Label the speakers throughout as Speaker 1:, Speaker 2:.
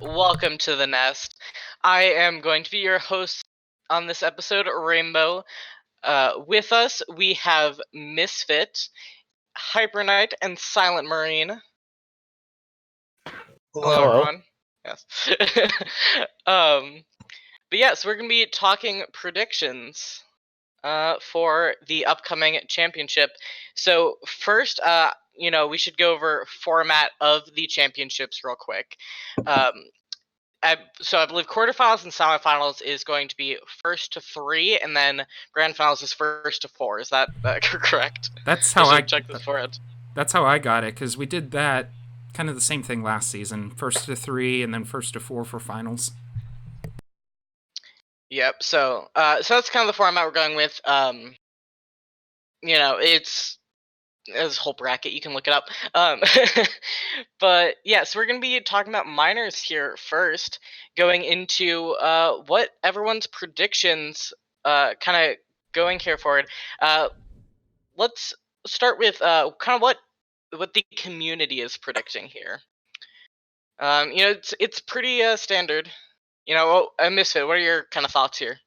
Speaker 1: welcome to the Nest. I am going to be your host on this episode, Rainbow. With us, we have Misfit, Hyper Knight, and Silent Marine. Hello,
Speaker 2: Hello.
Speaker 1: everyone. Yes. But yes, we're going to be talking predictions for the upcoming championship. So first, we should go over format of the championships real quick. I believe quarterfinals and semifinals is going to be first to 3, and then grand finals is first to 4. Is that correct?
Speaker 2: That's how
Speaker 1: Check this for it.
Speaker 2: That's how I got it, because we did that kind of the same thing last season. First to 3 and then first to 4 for finals.
Speaker 1: Yep. So that's kind of the format we're going with. It's this whole bracket. You can look it up. But yeah, so we're going to be talking about minors here first, going into what everyone's predictions kind of going here forward. Let's start with kind of what the community is predicting here. It's pretty standard. Misfit, what are your kind of thoughts here?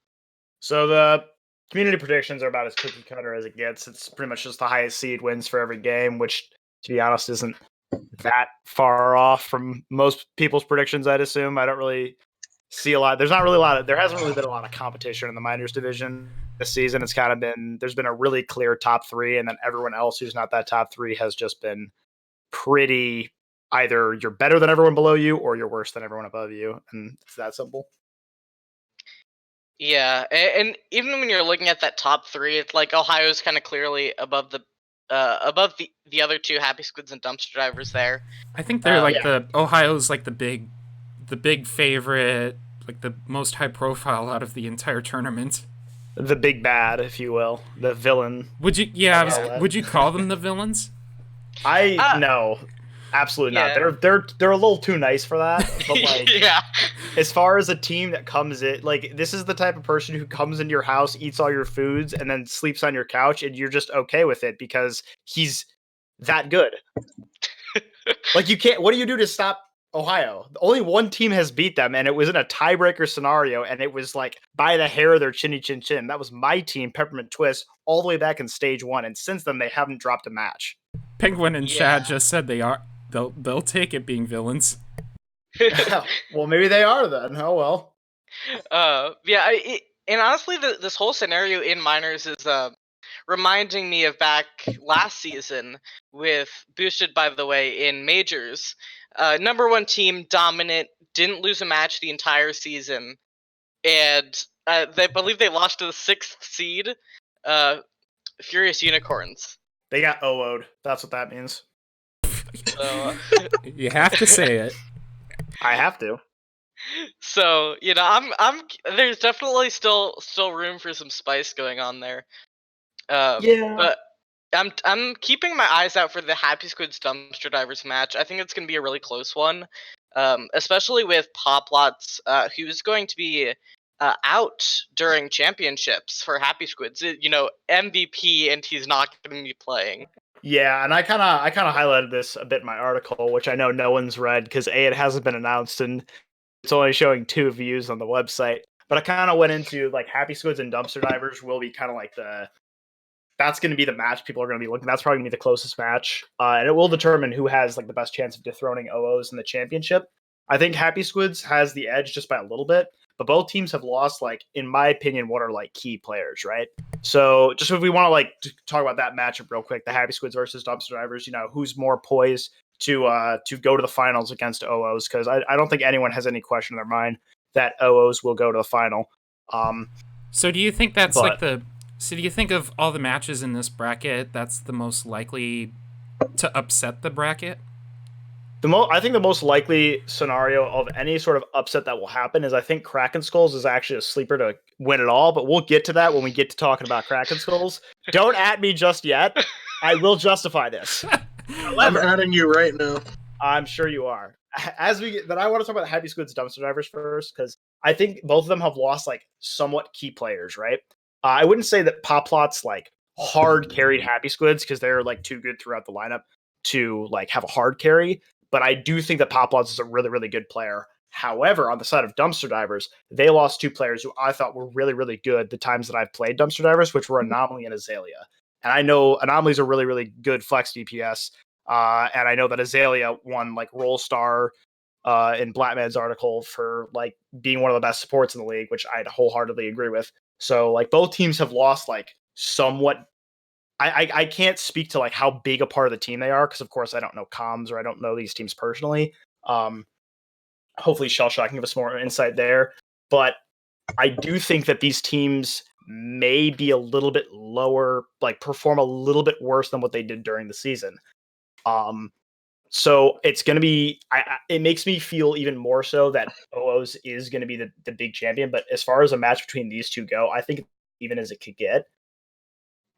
Speaker 3: So the community predictions are about as cookie cutter as it gets. It's pretty much just the highest seed wins for every game, which, to be honest, isn't that far off from most people's predictions, I'd assume. I don't really see a lot. There hasn't really been a lot of competition in the minors division this season. It's kind of been, there's been a really clear top 3, and then everyone else who's not that top 3 has just been pretty, either you're better than everyone below you or you're worse than everyone above you. And it's that simple.
Speaker 1: Yeah, and even when you're looking at that top 3, it's like Ohio's kind of clearly above the other two, Happy Squids and Dumpster Divers there.
Speaker 2: I think they're Ohio's like the big favorite, like the most high profile out of the entire tournament.
Speaker 3: The big bad, if you will, the villain.
Speaker 2: Would you call them the villains?
Speaker 3: No, absolutely not. They're a little too nice for that. But like,
Speaker 1: yeah.
Speaker 3: As far as a team that comes in, like, this is the type of person who comes into your house, eats all your foods, and then sleeps on your couch, and you're just okay with it because he's that good. Like, you can't. What do you do to stop Ohio? Only one team has beat them, and it was in a tiebreaker scenario, and it was like by the hair of their chinny chin chin. That was my team, Peppermint Twist, all the way back in stage 1, and since then they haven't dropped a match.
Speaker 2: Penguin and Chad just said they'll take it being villains.
Speaker 3: Well, maybe they are then. Oh well.
Speaker 1: And honestly, this whole scenario in minors is reminding me of back last season with Boosted, by the way, in majors. Number 1 team, dominant, didn't lose a match the entire season, and they believe they lost to the 6th seed, Furious Unicorns.
Speaker 3: They got OO'd. That's what that means.
Speaker 1: So,
Speaker 2: you have to say it.
Speaker 3: I have to.
Speaker 1: So, I'm there's definitely still room for some spice going on there. But I'm keeping my eyes out for the Happy Squids Dumpster Divers match. I think it's going to be a really close one, especially with Poplots, who's going to be out during championships for Happy Squids. MVP, and he's not going to be playing.
Speaker 3: Yeah, and I kind of highlighted this a bit in my article, which I know no one's read because it hasn't been announced and it's only showing 2 views on the website. But I kind of went into like Happy Squids and Dumpster Divers will be kind of like that's going to be the match people are going to be looking. That's probably going to be the closest match, and it will determine who has like the best chance of dethroning OOs in the championship. I think Happy Squids has the edge just by a little bit, but both teams have lost, like, in my opinion, what are like key players, right? So just if we want to like talk about that matchup real quick, the Happy Squids versus Dumpster Divers, who's more poised to go to the finals against OOs? Because I don't think anyone has any question in their mind that OOs will go to the final.
Speaker 2: So do you think that's So do you think of all the matches in this bracket, that's the most likely to upset the bracket?
Speaker 3: I think the most likely scenario of any sort of upset that will happen is I think Kraken Skulls is actually a sleeper to win it all, but we'll get to that when we get to talking about Kraken Skulls. Don't at me just yet. I will justify this.
Speaker 4: I'm adding you right now.
Speaker 3: I'm sure you are. But I want to talk about Happy Squids Dumpster Divers first, because I think both of them have lost like somewhat key players, right? I wouldn't say that Poplots like hard carried Happy Squids because they're like too good throughout the lineup to like have a hard carry. But I do think that Poplots is a really, really good player. However, on the side of Dumpster Divers, they lost 2 players who I thought were really, really good the times that I've played Dumpster Divers, which were Anomaly and Azalea. And I know Anomaly's a really, really good flex DPS. And I know that Azalea won like Roll Star in Blackman's article for like being one of the best supports in the league, which I'd wholeheartedly agree with. So like both teams have lost like somewhat. I can't speak to like how big a part of the team they are because of course I don't know comms or I don't know these teams personally. Hopefully Shellshock can give us more insight there. But I do think that these teams may be a little bit lower, like perform a little bit worse than what they did during the season. So it's going to be, it makes me feel even more so that OOs is going to be the big champion. But as far as a match between these two go, I think even as it could get.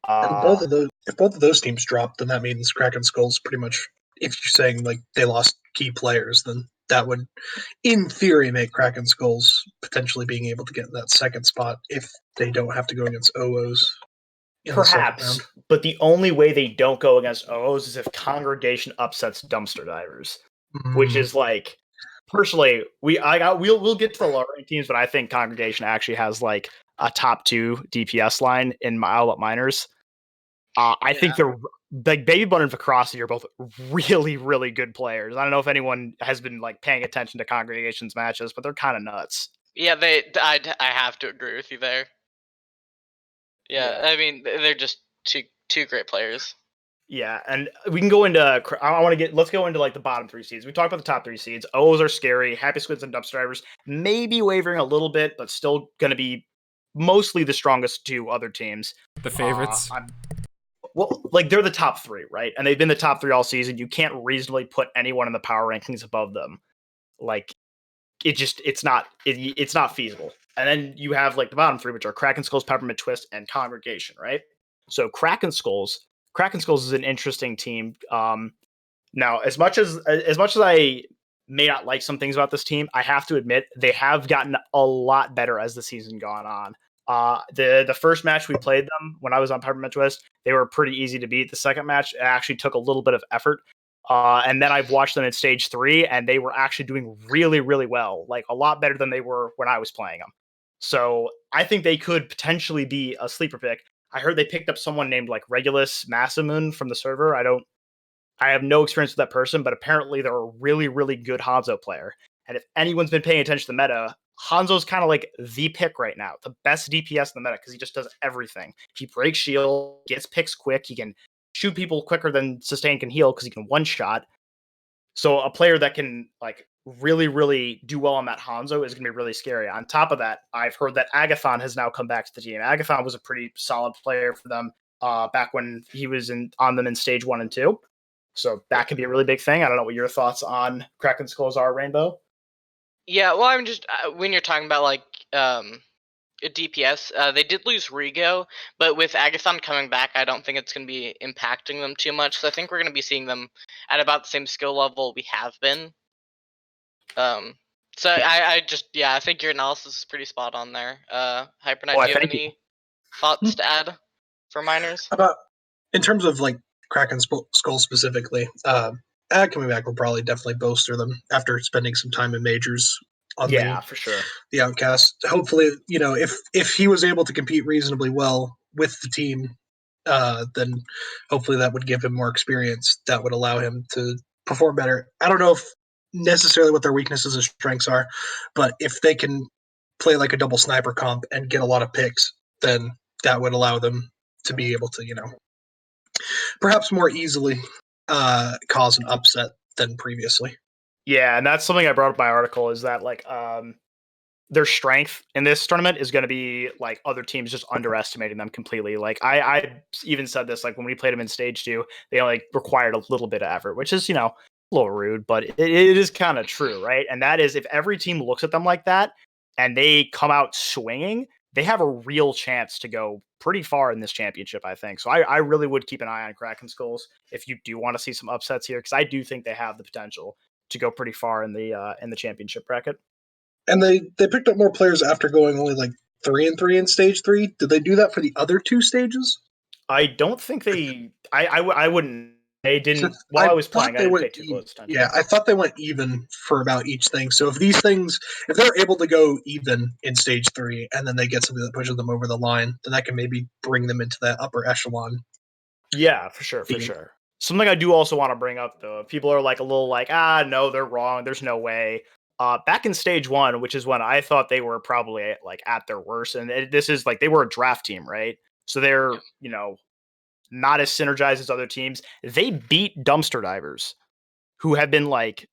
Speaker 4: And if both of those teams drop, then that means Kraken Skulls pretty much, if you're saying like they lost key players, then that would, in theory, make Kraken Skulls potentially being able to get that second spot if they don't have to go against OOs.
Speaker 3: Perhaps, but the only way they don't go against OOs is if Congregation upsets Dumpster Divers, which is like, personally, we'll get to the lower ranked teams, but I think Congregation actually has like a top 2 DPS line in my Owlet Miners. I think they're like Baby Bun and Vicrosity are both really, really good players. I don't know if anyone has been like paying attention to Congregation's matches, but they're kind of nuts.
Speaker 1: Yeah, I have to agree with you there. Yeah, I mean they're just two great players.
Speaker 3: Yeah, and we can go into. Let's go into like the bottom 3 seeds. We talked about the top 3 seeds. O's are scary. Happy Squids and Dumpster Divers maybe wavering a little bit, but still going to be mostly the strongest 2 other teams.
Speaker 2: The favorites.
Speaker 3: Well, like they're the top 3, right? And they've been the top 3 all season. You can't reasonably put anyone in the power rankings above them. Like it's not feasible. And then you have like the bottom 3, which are Kraken Skulls, Peppermint Twist, and Congregation, right? So Kraken Skulls is an interesting team. Now, as much as I may not like some things about this team, I have to admit they have gotten a lot better as the season gone on. The first match we played them when I was on Peppermint Twist, they were pretty easy to beat. The second match it actually took a little bit of effort. And then I've watched them in stage 3, and they were actually doing really, really well, like a lot better than they were when I was playing them. So I think they could potentially be a sleeper pick. I heard they picked up someone named like Regulus Masamun from the server. I have no experience with that person, but apparently they're a really, really good Hanzo player. And if anyone's been paying attention to the meta, Hanzo's kind of like the pick right now, the best DPS in the meta because he just does everything. He breaks shield, gets picks quick, he can shoot people quicker than Sustain can heal because he can one-shot. So a player that can like really, really do well on that Hanzo is going to be really scary. On top of that, I've heard that Agathon has now come back to the team. Agathon was a pretty solid player for them back when he was on them in stage 1 and 2. So that could be a really big thing. I don't know what your thoughts on Kraken Skulls are, Rainbow.
Speaker 1: Yeah, well, I'm just when you're talking about like DPS, they did lose Rigo, but with Agathon coming back, I don't think it's going to be impacting them too much. So I think we're going to be seeing them at about the same skill level we have been. So I think your analysis is pretty spot on there. Hyper Knight, do you have any thoughts to add for miners?
Speaker 4: In terms of like Kraken Skull specifically, coming back will probably definitely bolster them after spending some time in majors.
Speaker 3: For sure.
Speaker 4: The Outcast. Hopefully, if he was able to compete reasonably well with the team, then hopefully that would give him more experience that would allow him to perform better. I don't know if necessarily what their weaknesses or strengths are, but if they can play like a double sniper comp and get a lot of picks, then that would allow them to be able to, perhaps more easily cause an upset than previously.
Speaker 3: Yeah, and that's something I brought up in my article is that like their strength in this tournament is going to be like other teams just underestimating them completely. Like I even said this, like when we played them in stage 2, they only required a little bit of effort, which is, a little rude, but it is kind of true, right? And that is if every team looks at them like that and they come out swinging, they have a real chance to go pretty far in this championship, I think. So I really would keep an eye on Kraken Skulls if you do want to see some upsets here, because I do think they have the potential to go pretty far in the championship bracket.
Speaker 4: And they picked up more players after going only like 3-3 in stage 3. Did they do that for the other 2 stages?
Speaker 3: I don't think they. I wouldn't They didn't. While I was playing, I didn't pay too close attention.
Speaker 4: Yeah, I thought they went even for about each thing. So if they're able to go even in stage 3, and then they get something that pushes them over the line, then that can maybe bring them into that upper echelon.
Speaker 3: Yeah, for sure. Something I do also want to bring up, though, people are like a little like, no, they're wrong. There's no way. Back in stage 1, which is when I thought they were probably like at their worst, and this is like they were a draft team, right? So they're not as synergized as other teams. They beat Dumpster Divers, who have been like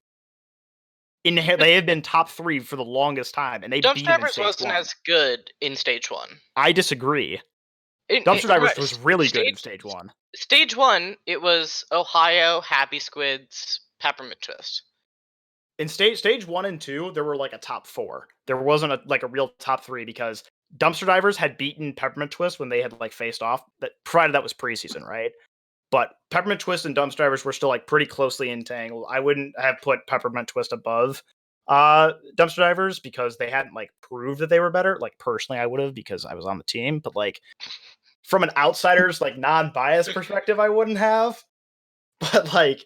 Speaker 3: they have been top 3 for the longest time, and they beat them in stage 1.
Speaker 1: wasn't as good in stage 1.
Speaker 3: I disagree. Dumpster Divers was really good in stage 1.
Speaker 1: Stage 1, it was Ohio, Happy Squids, Peppermint Twist.
Speaker 3: In stage 1 and 2, there were like a top 4. There wasn't a real top 3 because Dumpster Divers had beaten Peppermint Twist when they had like faced off. Provided that was preseason, right? But Peppermint Twist and Dumpster Divers were still like pretty closely entangled. I wouldn't have put Peppermint Twist above Dumpster Divers because they hadn't like proved that they were better. Like personally, I would have because I was on the team. But like from an outsider's like non-biased perspective, I wouldn't have. But like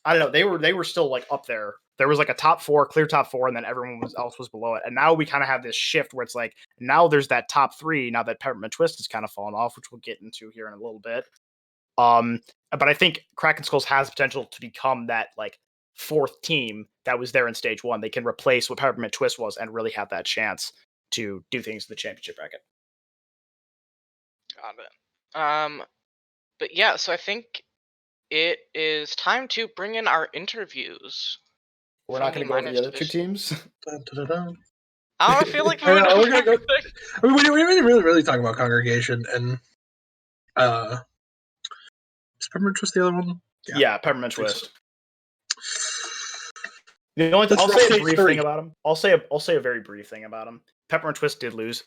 Speaker 3: I don't know, they were still like up there. There was like a top 4, clear top 4, and then everyone else was below it. And now we kind of have this shift where it's like now there's that top 3. Now that Peppermint Twist has kind of fallen off, which we'll get into here in a little bit. But I think Kraken Skulls has potential to become that like 4th team that was there in stage 1. They can replace what Peppermint Twist was and really have that chance to do things in the championship bracket.
Speaker 1: Got it. But yeah, so I think it is time to bring in our interviews.
Speaker 3: We're not going to go over the other 2 teams.
Speaker 1: I don't feel like we're
Speaker 4: gonna go. I mean, we didn't really talk about Congregation and is Peppermint Twist the other one?
Speaker 3: Yeah, Peppermint Twist. The only I'll say a brief thing about him. I'll say a very brief thing about him. Peppermint Twist did lose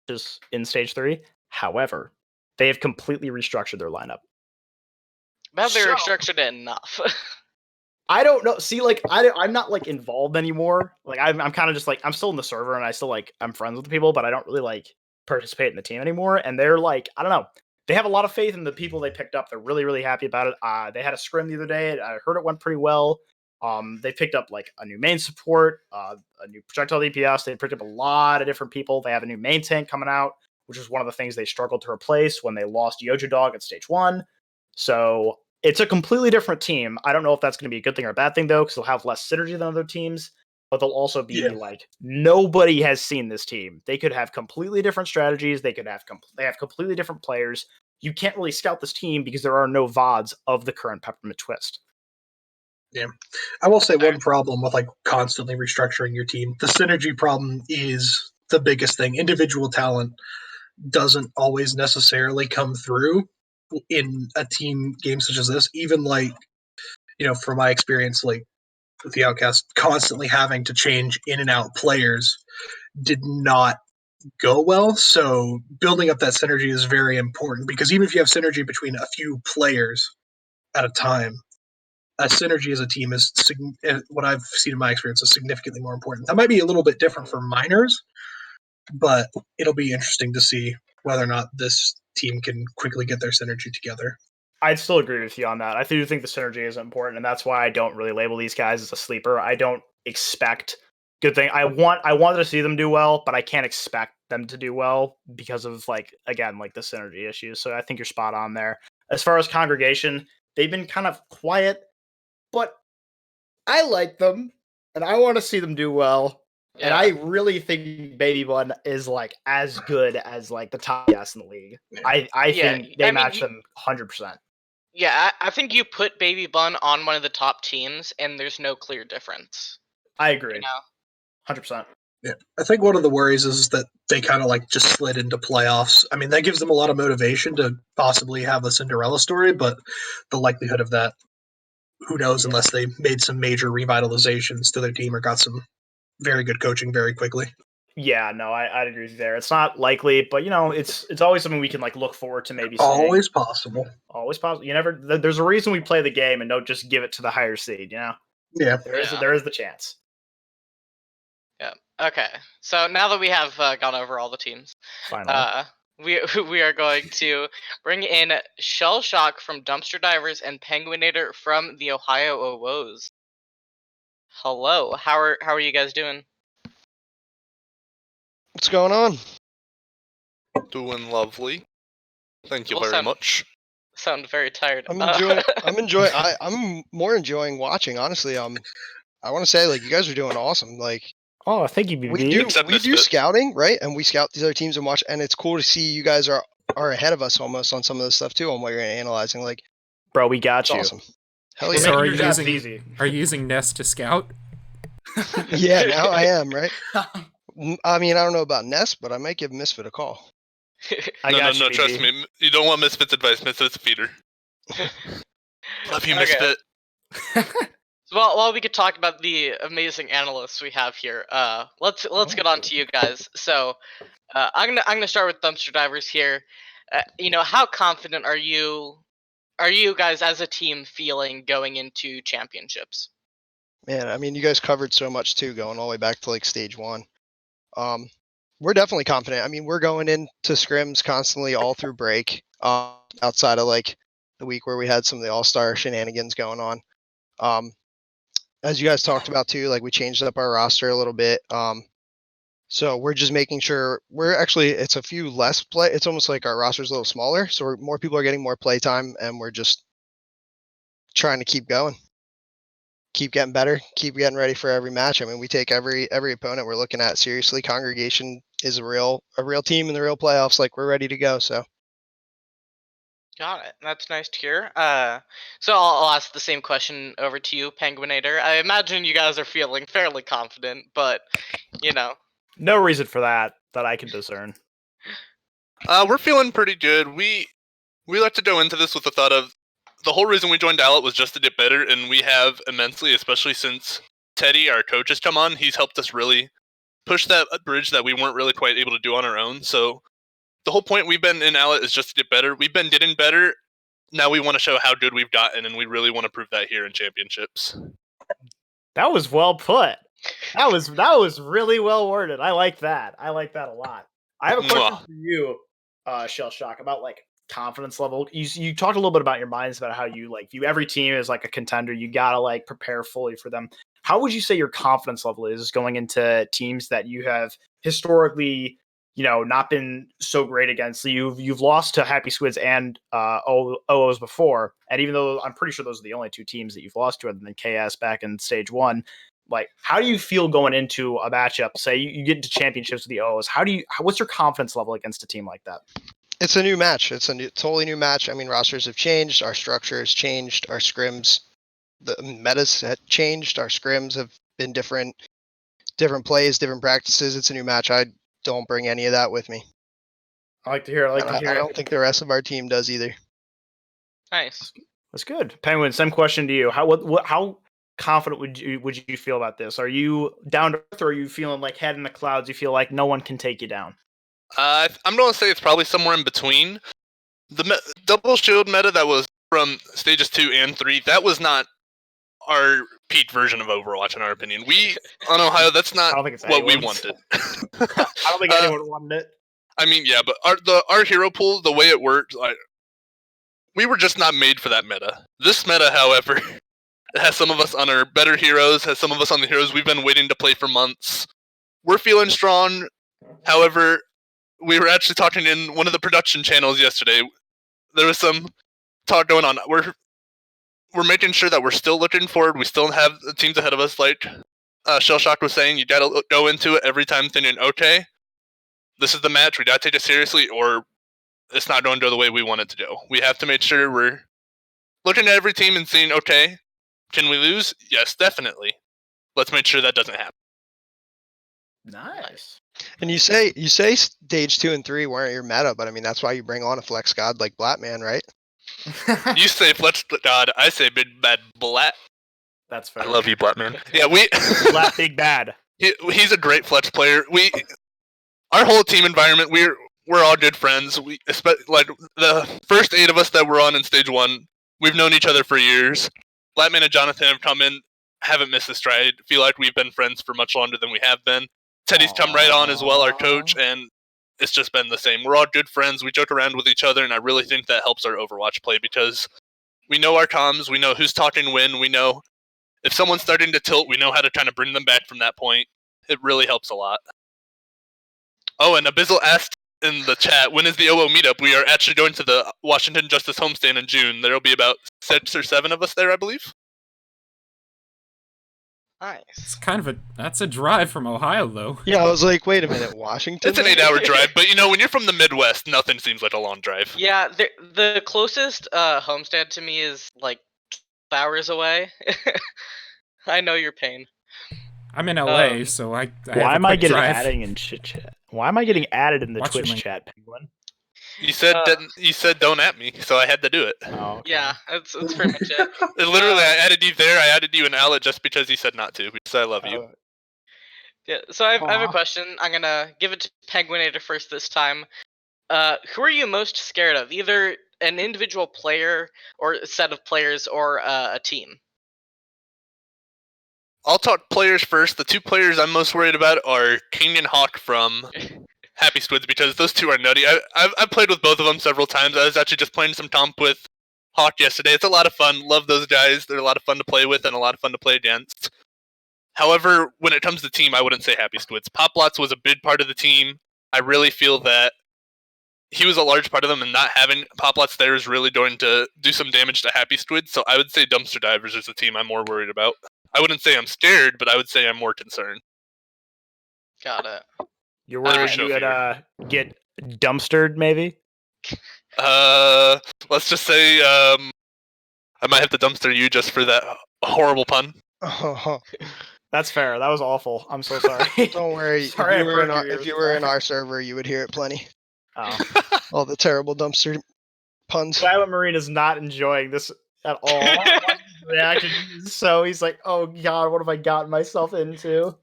Speaker 3: just in stage 3. However, they have completely restructured their lineup.
Speaker 1: Well, they restructured it enough.
Speaker 3: I don't know. See, like I'm not like involved anymore. Like I'm kind of just like I'm still in the server and I still like I'm friends with the people, but I don't really like participate in the team anymore. And they're like I don't know. They have a lot of faith in the people they picked up. They're really really happy about it. They had a scrim the other day. I heard it went pretty well. They picked up like a new main support, a new projectile DPS. They picked up a lot of different people. They have a new main tank coming out, which is one of the things they struggled to replace when they lost Yojo Dog at stage 1. So it's a completely different team. I don't know if that's going to be a good thing or a bad thing, though, because they'll have less synergy than other teams, but they'll also be like, nobody has seen this team. They could have completely different strategies. They have completely different players. You can't really scout this team because there are no VODs of the current Peppermint Twist.
Speaker 4: Yeah. I will say one problem with like constantly restructuring your team. The synergy problem is the biggest thing. Individual talent doesn't always necessarily come through in a team game such as this. Even like, from my experience, like with the Outcast, constantly having to change in and out players did not go well. So building up that synergy is very important because even if you have synergy between a few players at a time, a synergy as a team is what I've seen in my experience is significantly more important. That might be a little bit different for minors, but it'll be interesting to see whether or not this team can quickly get their synergy together.
Speaker 3: I'd still agree with you on that. I do think the synergy is important, and that's why I don't really label these guys as a sleeper. I don't expect good thing. I wanted to see them do well, but I can't expect them to do well because of like the synergy issues. So I think you're spot on there. As far as Congregation, they've been kind of quiet, but I like them and I want to see them do well. Yeah. And I really think Baby Bun is like as good as like the top guys in the league. I think they match them 100%.
Speaker 1: Yeah, I think you put Baby Bun on one of the top teams and there's no clear difference.
Speaker 3: I agree. 100%.
Speaker 4: Yeah. I think one of the worries is that they kind of like just slid into playoffs. I mean, that gives them a lot of motivation to possibly have a Cinderella story, but the likelihood of that, who knows, unless they made some major revitalizations to their team or got some very good coaching very quickly.
Speaker 3: Yeah, no, I'd agree with you there. It's not likely, but it's always something we can like look forward to maybe seeing.
Speaker 4: Always possible.
Speaker 3: Always possible. You never. There's a reason we play the game and don't just give it to the higher seed.
Speaker 4: Yeah.
Speaker 3: There is the chance.
Speaker 1: Yeah. Okay. So now that we have gone over all the teams,
Speaker 3: finally,
Speaker 1: we we are going to bring in Shell Shock from Dumpster Divers and Penguinator from the Ohio OWOs. Hello, how are you guys doing?
Speaker 5: What's going on?
Speaker 6: Doing lovely. Thank you
Speaker 1: Well,
Speaker 6: very much.
Speaker 1: Sound very tired.
Speaker 5: I'm more enjoying watching, honestly. I want to say, like, you guys are doing awesome. Like,
Speaker 3: Oh, thank you, BB.
Speaker 5: we do scouting, right? And we scout these other teams and watch, and it's cool to see you guys are ahead of us almost on some of this stuff too, on what you're analyzing. Like,
Speaker 3: bro, we got you.
Speaker 5: Awesome. Hell yeah.
Speaker 2: So are
Speaker 3: Your
Speaker 2: you
Speaker 3: job's
Speaker 2: using
Speaker 3: easy.
Speaker 2: are you using Nest to scout?
Speaker 5: Yeah, now I am, right? I mean, I don't know about Nest, but I might give Misfit a call.
Speaker 6: No, trust me. You don't want Misfit's advice. Misfit's a feeder. Love you, Misfit.
Speaker 1: Well, while we could talk about the amazing analysts we have here, let's get on to you guys. So, I'm gonna start with Dumpster Divers here. How confident are you guys as a team feeling going into championships?
Speaker 5: Man, I mean, you guys covered so much too, going all the way back to like stage 1. We're definitely confident. I mean, we're going into scrims constantly all through break, outside of like the week where we had some of the all-star shenanigans going on. As you guys talked about too, like we changed up our roster a little bit. So we're just making sure it's a few less play. It's almost like our roster's a little smaller. So more people are getting more play time, and we're just trying to keep going. Keep getting better, keep getting ready for every match. I mean, we take every opponent we're looking at seriously. Congregation is a real team in the real playoffs. Like, we're ready to go. So
Speaker 1: got it. That's nice to hear. So I'll ask the same question over to you, Penguinator. I imagine you guys are feeling fairly confident, but
Speaker 3: no reason for that I can discern.
Speaker 6: We're feeling pretty good. We like to go into this with the thought of the whole reason we joined Owlet was just to get better, and we have immensely, especially since Teddy, our coach, has come on. He's helped us really push that bridge that we weren't really quite able to do on our own. So the whole point we've been in Owlet is just to get better. We've been getting better. Now we want to show how good we've gotten, and we really want to prove that here in championships.
Speaker 3: That was well put. That was really well worded. I like that. I like that a lot. I have a question for you, Shell Shock, about like confidence level. You talked a little bit about your minds about how you like view every team as like a contender. You gotta like prepare fully for them. How would you say your confidence level is going into teams that you have historically, not been so great against? So you've lost to Happy Squids and OOs before, and even though I'm pretty sure those are the only 2 teams that you've lost to other than KS back in stage 1, like, how do you feel going into a matchup? Say you get into championships with the OOs. What's your confidence level against a team like that?
Speaker 5: it's a new match. It's a totally new match. I mean, rosters have changed, our structure has changed, our scrims, the metas have changed, our scrims have been different plays, different practices. It's a new match. I don't bring any of that with me.
Speaker 3: I like to hear it.
Speaker 5: I don't think the rest of our team does either.
Speaker 1: Nice.
Speaker 3: That's good. Penguin, same question to you. How confident would you feel about this? Are you down to earth, or are you feeling like head in the clouds? You feel like no one can take you down?
Speaker 6: I'm going to say it's probably somewhere in between. The double shield meta that was from stages 2 and 3, that was not our peak version of Overwatch, in our opinion. We, on Ohio, that's not what we wanted.
Speaker 3: I don't think anyone wanted it.
Speaker 6: I mean, yeah, but our hero pool, the way it worked, we were just not made for that meta. This meta, however, has some of us on our better heroes, has some of us on the heroes we've been waiting to play for months. We're feeling strong. However, we were actually talking in one of the production channels yesterday. There was some talk going on. We're making sure that we're still looking forward. We still have the teams ahead of us. Like Shell Shock was saying, you gotta go into it every time thinking, okay, this is the match. We gotta take it seriously, or it's not going to go the way we want it to go. We have to make sure we're looking at every team and seeing, okay, can we lose? Yes, definitely. Let's make sure that doesn't happen.
Speaker 3: Nice.
Speaker 5: And you say stage 2 and 3 weren't your meta, but I mean, that's why you bring on a flex god like Blatman, right?
Speaker 6: You say flex god, I say big bad Blat.
Speaker 3: That's fair.
Speaker 6: I love you, Blatman. Yeah,
Speaker 3: Blat big bad.
Speaker 6: He's a great flex player. Our whole team environment, we're all good friends. Like the first 8 of us that were on in stage 1, we've known each other for years. Blatman and Jonathan have come in, haven't missed a stride. Feel like we've been friends for much longer than we have been. Teddy's come right on as well, our coach, and it's just been the same. We're all good friends. We joke around with each other, and I really think that helps our Overwatch play because we know our comms. We know who's talking when. We know if someone's starting to tilt, we know how to kind of bring them back from that point. It really helps a lot. Oh, and Abyssal asked in the chat, when is the OO meetup? We are actually going to the Washington Justice homestand in June. There will be about 6 or 7 of us there, I believe.
Speaker 1: Nice.
Speaker 2: It's kind of that's a drive from Ohio, though.
Speaker 5: Yeah, I was like, wait a minute, Washington?
Speaker 6: It's an 8-hour drive, but when you're from the Midwest, nothing seems like a long drive.
Speaker 1: Yeah, the closest homestead to me is like 12 hours away. I know your pain.
Speaker 2: I'm in LA, so I
Speaker 3: why am I getting
Speaker 2: drive.
Speaker 3: added in chat? Why am I getting added in the
Speaker 2: Watch
Speaker 3: Twitch
Speaker 2: your link.
Speaker 3: chat, Penguin?
Speaker 6: You said don't at me, so I had to do it.
Speaker 3: Oh, okay.
Speaker 1: Yeah, that's pretty much it.
Speaker 6: Literally, I added you there. I added you in Owlet just because you said not to. Because I love you.
Speaker 1: Yeah, so I have a question. I'm gonna give it to Penguinator first this time. Who are you most scared of? Either an individual player, or a set of players, or a team?
Speaker 6: I'll talk players first. The 2 players I'm most worried about are King and Hawk from Happy Squids because those 2 are nutty. I've played with both of them several times. I was actually just playing some comp with Hawk yesterday. It's a lot of fun. Love those guys. They're a lot of fun to play with and a lot of fun to play against. However, when it comes to team, I wouldn't say Happy Squids. Poplots was a big part of the team. I really feel that he was a large part of them, and not having Poplots there is really going to do some damage to Happy Squids. So I would say Dumpster Divers is the team I'm more worried about. I wouldn't say I'm scared, but I would say I'm more concerned.
Speaker 1: Got it.
Speaker 3: You're worried you would get dumpstered, maybe?
Speaker 6: Let's just say I might have to dumpster you just for that horrible pun.
Speaker 3: That's fair. That was awful. I'm so sorry.
Speaker 5: Don't worry.
Speaker 3: Sorry,
Speaker 5: if you were in our server, you would hear it plenty.
Speaker 3: Oh.
Speaker 5: All the terrible dumpster puns.
Speaker 3: Silent Marine is not enjoying this at all. Reaction. So he's like, "Oh God, what have I gotten myself into?"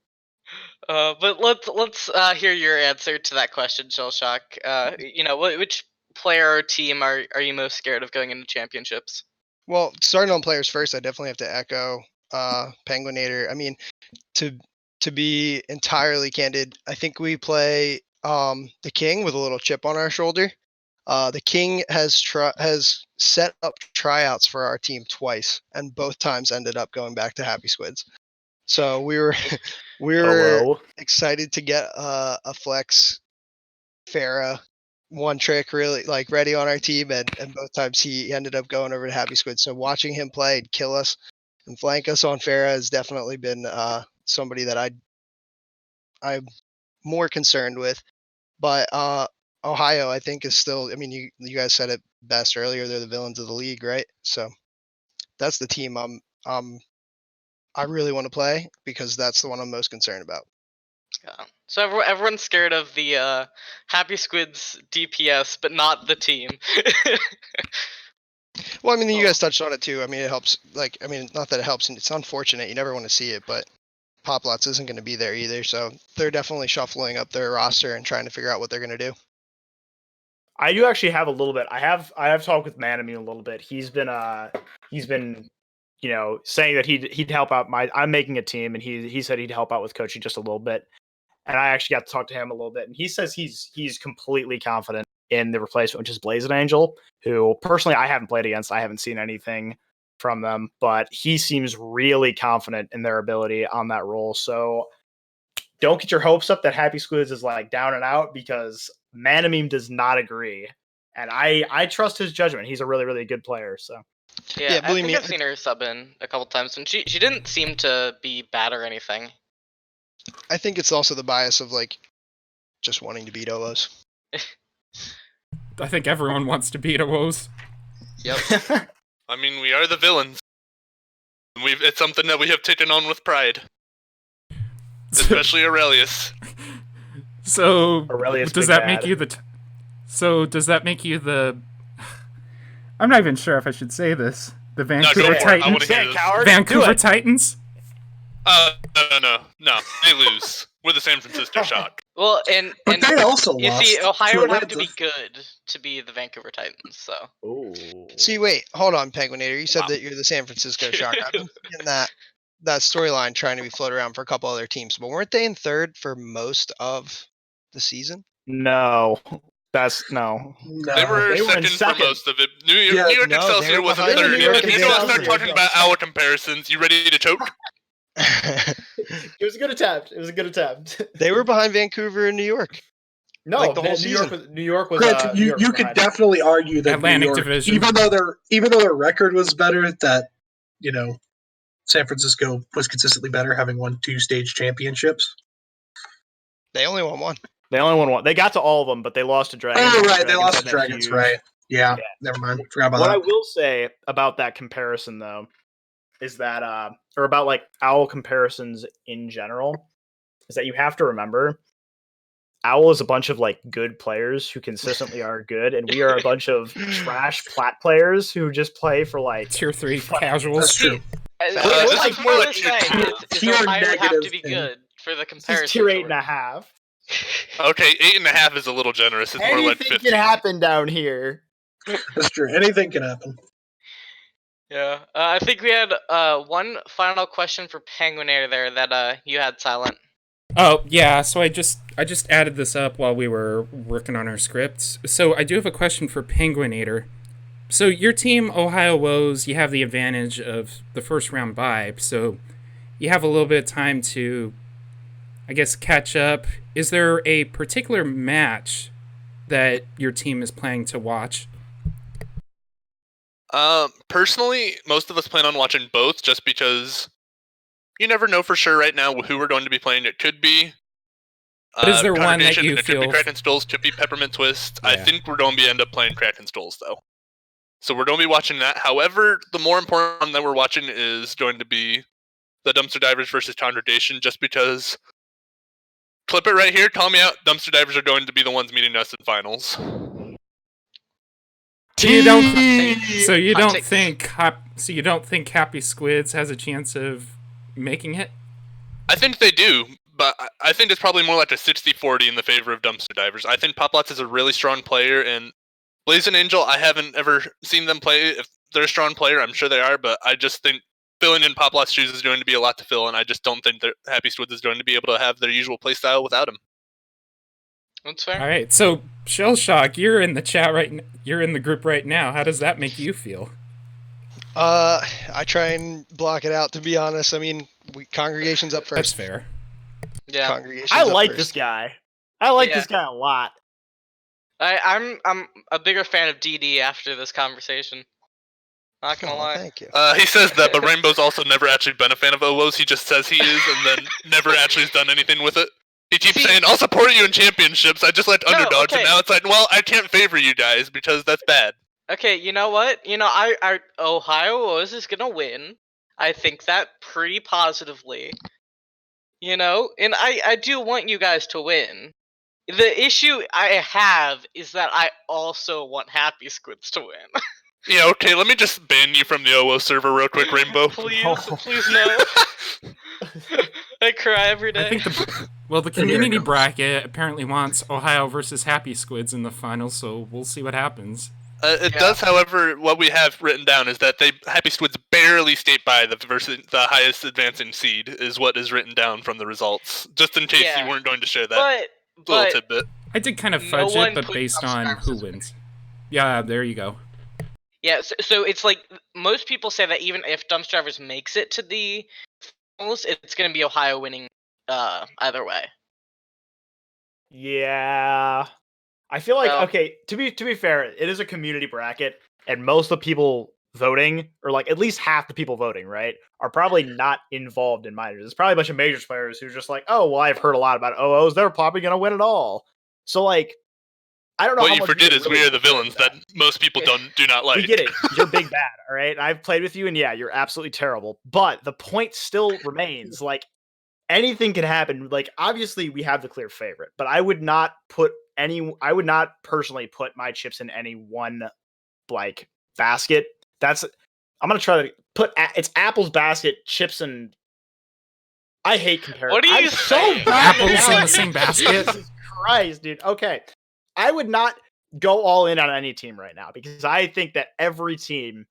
Speaker 1: But let's hear your answer to that question, Shellshock. Which player or team are you most scared of going into championships?
Speaker 5: Well, starting on players first, I definitely have to echo Penguinator. I mean, to be entirely candid, I think we play the King with a little chip on our shoulder. The King has set up tryouts for our team twice, and both times ended up going back to Happy Squids. So we were excited to get a flex Farah one trick really like ready on our team, and both times he ended up going over to Happy Squid. So watching him play and kill us and flank us on Farah has definitely been somebody that I'm more concerned with. But Ohio, I think, is still. I mean, you guys said it best earlier. They're the villains of the league, right? So that's the team I really want to play because that's the one I'm most concerned about.
Speaker 1: Yeah. So everyone's scared of the Happy Squids DPS, but not the team.
Speaker 5: Well, I mean, you guys touched on it too. I mean, it helps. Not that it helps, and it's unfortunate. You never want to see it, but Poplots isn't going to be there either. So they're definitely shuffling up their roster and trying to figure out what they're going to do.
Speaker 3: I do actually have a little bit. I have talked with Manamy a little bit. He's been saying that he'd help out I'm making a team, and he said he'd help out with coaching just a little bit. And I actually got to talk to him a little bit, and he says he's completely confident in the replacement, which is Blazing Angel, who personally I haven't played against. I haven't seen anything from them, but he seems really confident in their ability on that role. So don't get your hopes up that Happy Squids is like down and out, because Manameme does not agree. And I trust his judgment. He's a really, really good player. So
Speaker 1: yeah, I think I've seen her sub in a couple times, and she didn't seem to be bad or anything.
Speaker 5: I think it's also the bias of like just wanting to beat OOs.
Speaker 2: I think everyone wants to beat OOs.
Speaker 1: Yep.
Speaker 6: I mean, we are the villains. It's something that we have taken on with pride. Especially Aurelius.
Speaker 2: So
Speaker 3: Aurelius
Speaker 2: does that make you the does that make you the I'm not even sure if I should say this. The Vancouver Titans. Vancouver Titans?
Speaker 6: No. They lose. We're the San Francisco Shock.
Speaker 1: Well, and
Speaker 4: they also
Speaker 1: you
Speaker 4: lost
Speaker 1: see, Ohio would have to
Speaker 4: Atlanta.
Speaker 1: be good to be the Vancouver Titans. So.
Speaker 3: Ooh.
Speaker 5: See, wait, hold on, Penguinator. You said that you're the San Francisco Shock. I've been seeing that storyline trying to be floated around for a couple other teams, but weren't they in third for most of the season?
Speaker 3: No. That's no.
Speaker 6: They were second for most of it. New York Excelsior was in third. If you want to start talking about our comparisons, you ready to choke?
Speaker 3: It was a good attempt.
Speaker 5: They were behind Vancouver and New York.
Speaker 3: No,
Speaker 5: like the whole
Speaker 3: New
Speaker 5: season.
Speaker 3: New York was.
Speaker 4: You could definitely argue that
Speaker 2: Atlantic
Speaker 4: New York,
Speaker 2: Division.
Speaker 4: even though their record was better, that San Francisco was consistently better, having won 2 stage championships.
Speaker 5: They only won one.
Speaker 3: They only won one. They got to all of them, but they lost to Dragons.
Speaker 4: Oh, right. They lost to Dragons, right. Yeah, never mind. Forgot about
Speaker 3: that.
Speaker 4: What
Speaker 3: I will say about that comparison, though, is that, or about like Owl comparisons in general, is that you have to remember Owl is a bunch of like good players who consistently are good, and we are a bunch of trash plat players who just play for like
Speaker 2: tier 3 casuals.
Speaker 4: That's true.
Speaker 1: This is more like Ohio have to be good for the comparison.
Speaker 3: Tier 8.5.
Speaker 6: Okay, 8.5 is a little generous. It's more like 50.
Speaker 3: Anything can happen down here.
Speaker 4: That's true. Anything can happen.
Speaker 1: Yeah, I think we had one final question for Penguinator there that you had silent.
Speaker 2: Oh yeah, so I just added this up while we were working on our scripts. So I do have a question for Penguinator. So your team, Ohio Woes, you have the advantage of the first round bye, so you have a little bit of time to, I guess, catch up. Is there a particular match that your team is planning to watch?
Speaker 6: Personally, most of us plan on watching both, just because you never know for sure right now who we're going to be playing. It could be
Speaker 2: but is there one that you feel...
Speaker 6: Could be Kraken Stolz, could be Peppermint Twist. Yeah. I think we're going to end up playing Kraken Stolz, though. So we're going to be watching that. However, the more important one that we're watching is going to be the Dumpster Divers versus Congregation, just because... Clip it right here, call me out. Dumpster Divers are going to be the ones meeting us in finals.
Speaker 2: So you don't think Happy Squids has a chance of making it?
Speaker 6: I think they do, but I think it's probably more like a 60-40 in the favor of Dumpster Divers. I think Poplots is a really strong player, and Blazing Angel, I haven't ever seen them play. If they're a strong player, I'm sure they are, but I just think filling in Poplots' shoes is going to be a lot to fill, and I just don't think that Happy Squids is going to be able to have their usual playstyle without him.
Speaker 1: That's fair.
Speaker 2: All right, so Shellshock, you're in the chat you're in the group right now. How does that make you feel?
Speaker 5: I try and block it out, to be honest. I mean, Congregation's up first.
Speaker 2: That's fair.
Speaker 1: Yeah.
Speaker 3: I like this guy. I like this guy a lot.
Speaker 1: I'm a bigger fan of DD after this conversation. Not gonna lie.
Speaker 5: Thank you.
Speaker 6: He says that, but Rainbow's also never actually been a fan of OOs. He just says he is, and then never actually has done anything with it. He keeps saying, I'll support you in championships. I just like underdogs, and now it's like, well, I can't favor you guys because that's bad.
Speaker 1: Okay, you know what? I Ohio Woes is gonna win. I think that pretty positively. And I do want you guys to win. The issue I have is that I also want Happy Squids to win.
Speaker 6: Yeah, okay, let me just ban you from the OO server real quick, Rainbow.
Speaker 1: Please no. I cry every day.
Speaker 2: I think the community bracket apparently wants Ohio versus Happy Squids in the finals, so we'll see what happens.
Speaker 6: It does, however, what we have written down is that Happy Squids barely skate by the highest advancing seed, is what is written down from the results. Just in case you weren't going to share that little tidbit.
Speaker 2: I did kind of fudge it, but based on who wins. Yeah, there you go.
Speaker 1: Yeah, so it's like most people say that even if Dumpster Divers makes it to the finals, it's going to be Ohio winning either way.
Speaker 3: Yeah. I feel like, okay, to be fair, it is a community bracket, and most of the people voting, or like at least half the people voting, right, are probably not involved in minors. It's probably a bunch of majors players who are just like, oh, well, I've heard a lot about OOs. They're probably going to win it all. So, like, I don't know.
Speaker 6: What you forget is we are the villains that most people do not like.
Speaker 3: We get it. You're big bad, all right? I've played with you, and yeah, you're absolutely terrible. But the point still remains, like, anything can happen. Like, obviously, we have the clear favorite, but I would not personally put my chips in any one, like, basket. I'm going to try to put, it's Apple's basket, chips, and I hate comparing.
Speaker 1: What are you saying?
Speaker 3: So bad
Speaker 2: Apples in the same basket?
Speaker 3: Jesus Christ, dude. Okay. I would not go all in on any team right now because I think that every team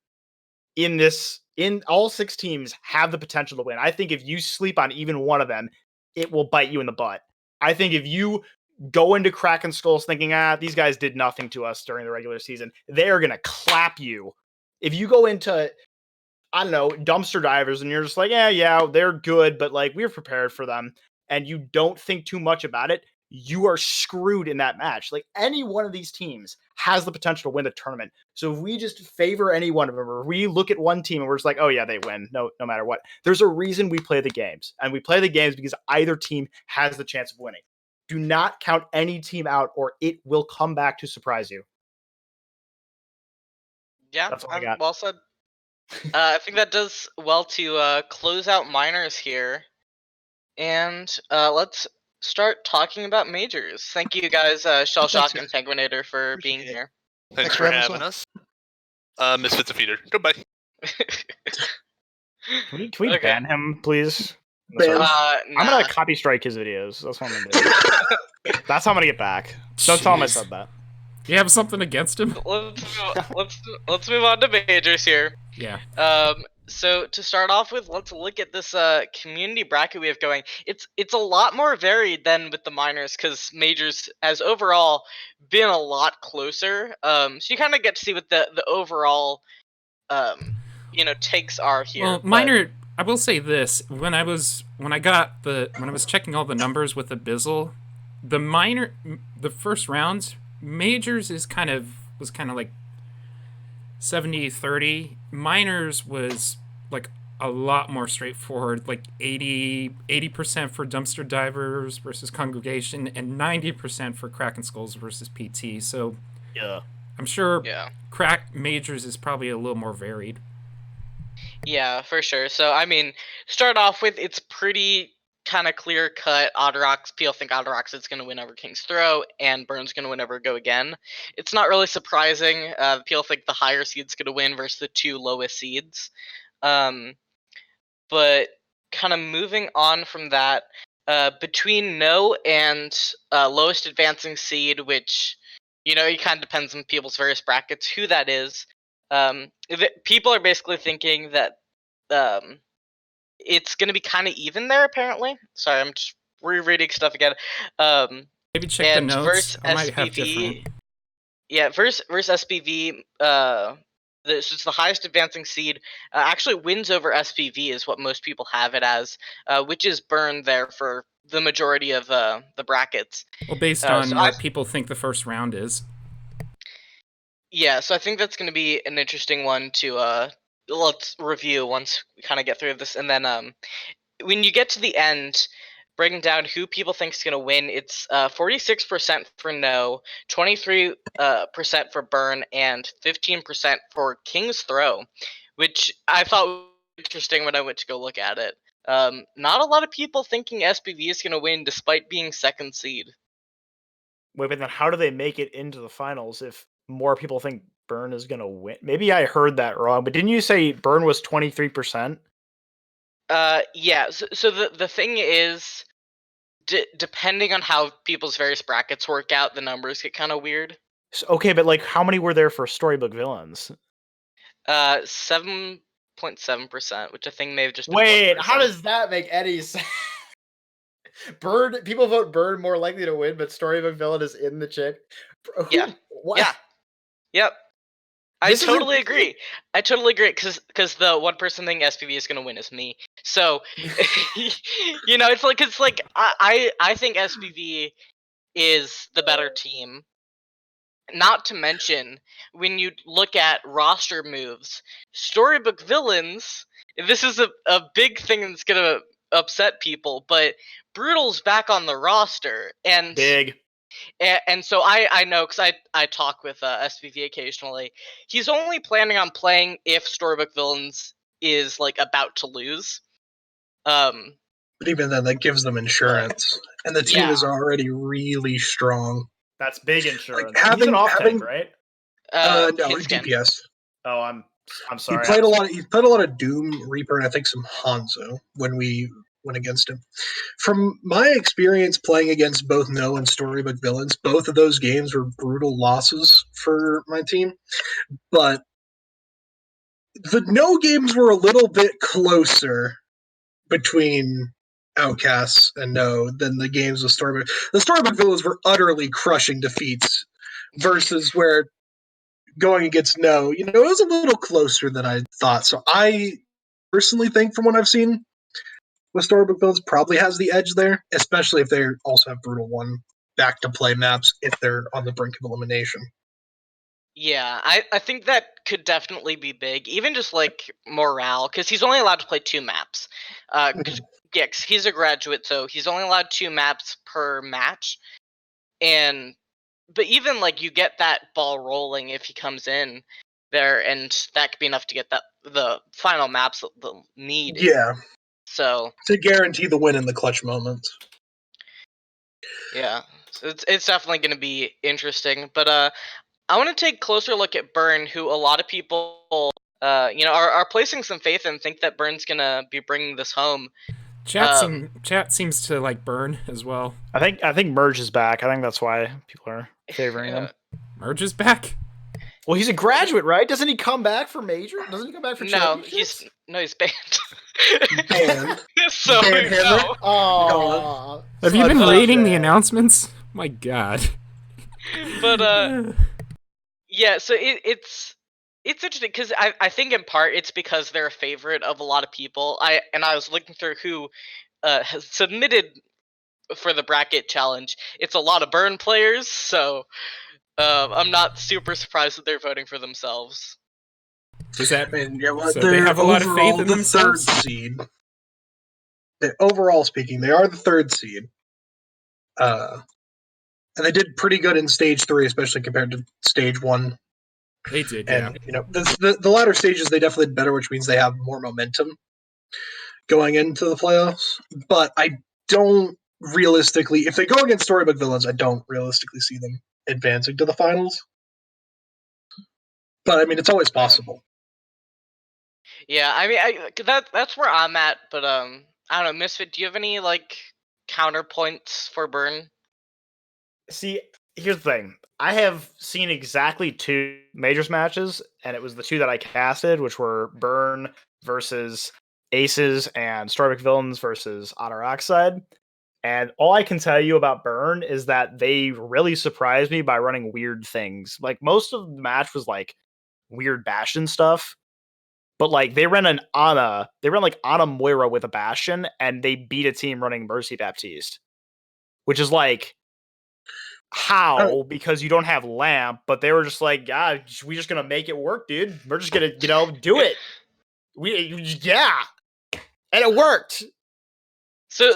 Speaker 3: in all 6 teams have the potential to win. I think if you sleep on even one of them, it will bite you in the butt. I think if you go into Kraken Skulls thinking, these guys did nothing to us during the regular season. They are going to clap you. If you go into, I don't know, Dumpster Divers and you're just like, yeah, they're good, but like we're prepared for them, and you don't think too much about it, you are screwed in that match. Like any one of these teams has the potential to win the tournament. So if we just favor any one of them, or we look at one team and we're just like, oh yeah, they win, no matter what. There's a reason we play the games, and we play the games because either team has the chance of winning. Do not count any team out, or it will come back to surprise you.
Speaker 1: Yeah,
Speaker 3: that's all I got.
Speaker 1: Well said. I think that does well to close out minors here, and let's start talking about majors. Thank you guys, Shellshock and Penguinator, for being here.
Speaker 6: Thanks for having us. Misfits of Feeder. Goodbye.
Speaker 3: Can we ban him, please?
Speaker 1: Nah.
Speaker 3: I'm gonna copy strike his videos. That's what I'm gonna do. That's how I'm gonna get back. Don't tell him I said that.
Speaker 2: Do you have something against him?
Speaker 1: Let's move on to majors here.
Speaker 2: Yeah.
Speaker 1: So to start off with, let's look at this community bracket we have going. It's a lot more varied than with the minors, because majors has overall been a lot closer. So you kind of get to see what the overall takes are here.
Speaker 2: Well, minor. I will say this: when I was checking all the numbers with the Bizzle, the first rounds, majors was kind of like 70-30. Minors was like a lot more straightforward, like 80% for Dumpster Divers versus Congregation, and 90% for Kraken Skulls versus PT. So
Speaker 3: yeah,
Speaker 2: I'm sure crack majors is probably a little more varied.
Speaker 1: Yeah, for sure. So I mean, start off with, it's pretty kind of clear cut. People think Otterox is going to win over King's Throw, and Burn's going to win over Go Again. It's not really surprising. People think the higher seed's going to win versus the two lowest seeds. But kind of moving on from that, between No and lowest advancing seed, which it kind of depends on people's various brackets who that is. People are basically thinking that it's going to be kind of even there, apparently. Sorry, I'm just rereading stuff again.
Speaker 2: Maybe check the notes. I might have different.
Speaker 1: Yeah, versus SPV, it's the highest advancing seed. Actually wins over SPV is what most people have it as, which is Burn there for the majority of the brackets.
Speaker 2: Well, based on what people think the first round is.
Speaker 1: Yeah, so I think that's going to be an interesting one to let's review once we kind of get through this, and then when you get to the end, breaking down who people think is going to win, it's 46% for No, 23% for Burn, and 15% for King's Throw, which I thought was interesting when I went to go look at it. Not a lot of people thinking SPV is going to win despite being second seed.
Speaker 3: Wait, but then how do they make it into the finals if more people think Burn is going to win? Maybe I heard that wrong, but didn't you say Burn was 23%?
Speaker 1: Yeah. So the thing is, depending on how people's various brackets work out, the numbers get kind of weird.
Speaker 3: Okay, but like, how many were there for Storybook Villains?
Speaker 1: 7.7%, which I think may have just been.
Speaker 3: Wait, how does that make any sense? People vote Bird more likely to win, but Storybook Villain is in the chick.
Speaker 1: Yeah.
Speaker 3: What?
Speaker 1: Yeah. Yep. I totally agree because the one person thinking SPV is going to win is me. So, it's like I think SPV is the better team. Not to mention, when you look at roster moves, Storybook Villains, this is a big thing that's going to upset people, but Brutal's back on the roster, and
Speaker 3: big.
Speaker 1: And so I know, because I talk with SPV occasionally. He's only planning on playing if Storybook Villains is like about to lose.
Speaker 4: But even then, that gives them insurance, and the team is already really strong.
Speaker 3: That's big insurance.
Speaker 4: Like
Speaker 3: he's an off tank, right?
Speaker 4: No, he's DPS.
Speaker 3: Oh, I'm sorry.
Speaker 4: He played a lot of Doom Reaper, and I think some Hanzo when we went against him. From my experience playing against both No and Storybook Villains, both of those games were brutal losses for my team. But the No games were a little bit closer between outcasts and no than the games with Storybook. The Storybook Villains were utterly crushing defeats versus where going against no, it was a little closer than I thought. So I personally think from what I've seen, with Storybook Villains probably has the edge there, especially if they also have Brutal 1 back to play maps if they're on the brink of elimination.
Speaker 1: Yeah, I think that could definitely be big, even just like morale, because he's only allowed to play 2 maps. Yeah, 'cause he's a graduate, so he's only allowed 2 maps per match. But even like you get that ball rolling if he comes in there, and that could be enough to get the final maps that they'll need.
Speaker 4: Yeah.
Speaker 1: So
Speaker 4: to guarantee the win in the clutch moments.
Speaker 1: Yeah, so it's definitely going to be interesting. But I want to take a closer look at Burn, who a lot of people are placing some faith in, think that Burn's going to be bringing this home.
Speaker 2: Chat seems to like Burn as well.
Speaker 3: I think Merge is back. I think that's why people are favoring him.
Speaker 2: Merge is back?
Speaker 3: Well, he's a graduate, right? Doesn't he come back for major? Doesn't he come back for championships?
Speaker 1: He's banned.
Speaker 4: Banned.
Speaker 1: So
Speaker 4: Banned him.
Speaker 1: no.
Speaker 3: Oh,
Speaker 2: Have you been reading the announcements? My God.
Speaker 1: But yeah. So it's interesting because I think in part it's because they're a favorite of a lot of people. I was looking through who has submitted for the bracket challenge. It's a lot of Burn players, so I'm not super surprised that they're voting for themselves.
Speaker 2: Does that
Speaker 4: mean,
Speaker 2: so they have a lot of faith in themselves?
Speaker 4: Third seed. Overall speaking, they are the 3rd seed. And they did pretty good in stage 3, especially compared to stage 1.
Speaker 2: They did,
Speaker 4: and,
Speaker 2: yeah.
Speaker 4: The latter stages, they definitely did better, which means they have more momentum going into the playoffs. But I don't realistically, if they go against Storybook Villains, I don't realistically see them advancing to the finals. But, I mean, it's always possible.
Speaker 1: Yeah, I mean, that's where I'm at, but I don't know, Misfit, do you have any, like, counterpoints for Burn?
Speaker 3: See, here's the thing. I have seen exactly 2 majors matches, and it was the 2 that I casted, which were Burn versus Aces and Storybook Villains versus Otter Oxide. And all I can tell you about Burn is that they really surprised me by running weird things. Like, most of the match was like weird Bastion stuff. But like they ran Ana Moira with a Bastion, and they beat a team running Mercy Baptiste. Which is like, how? Because you don't have Lamp, but they were just like, yeah, we're just gonna make it work, dude. We're just gonna, do it. Yeah. And it worked.
Speaker 1: So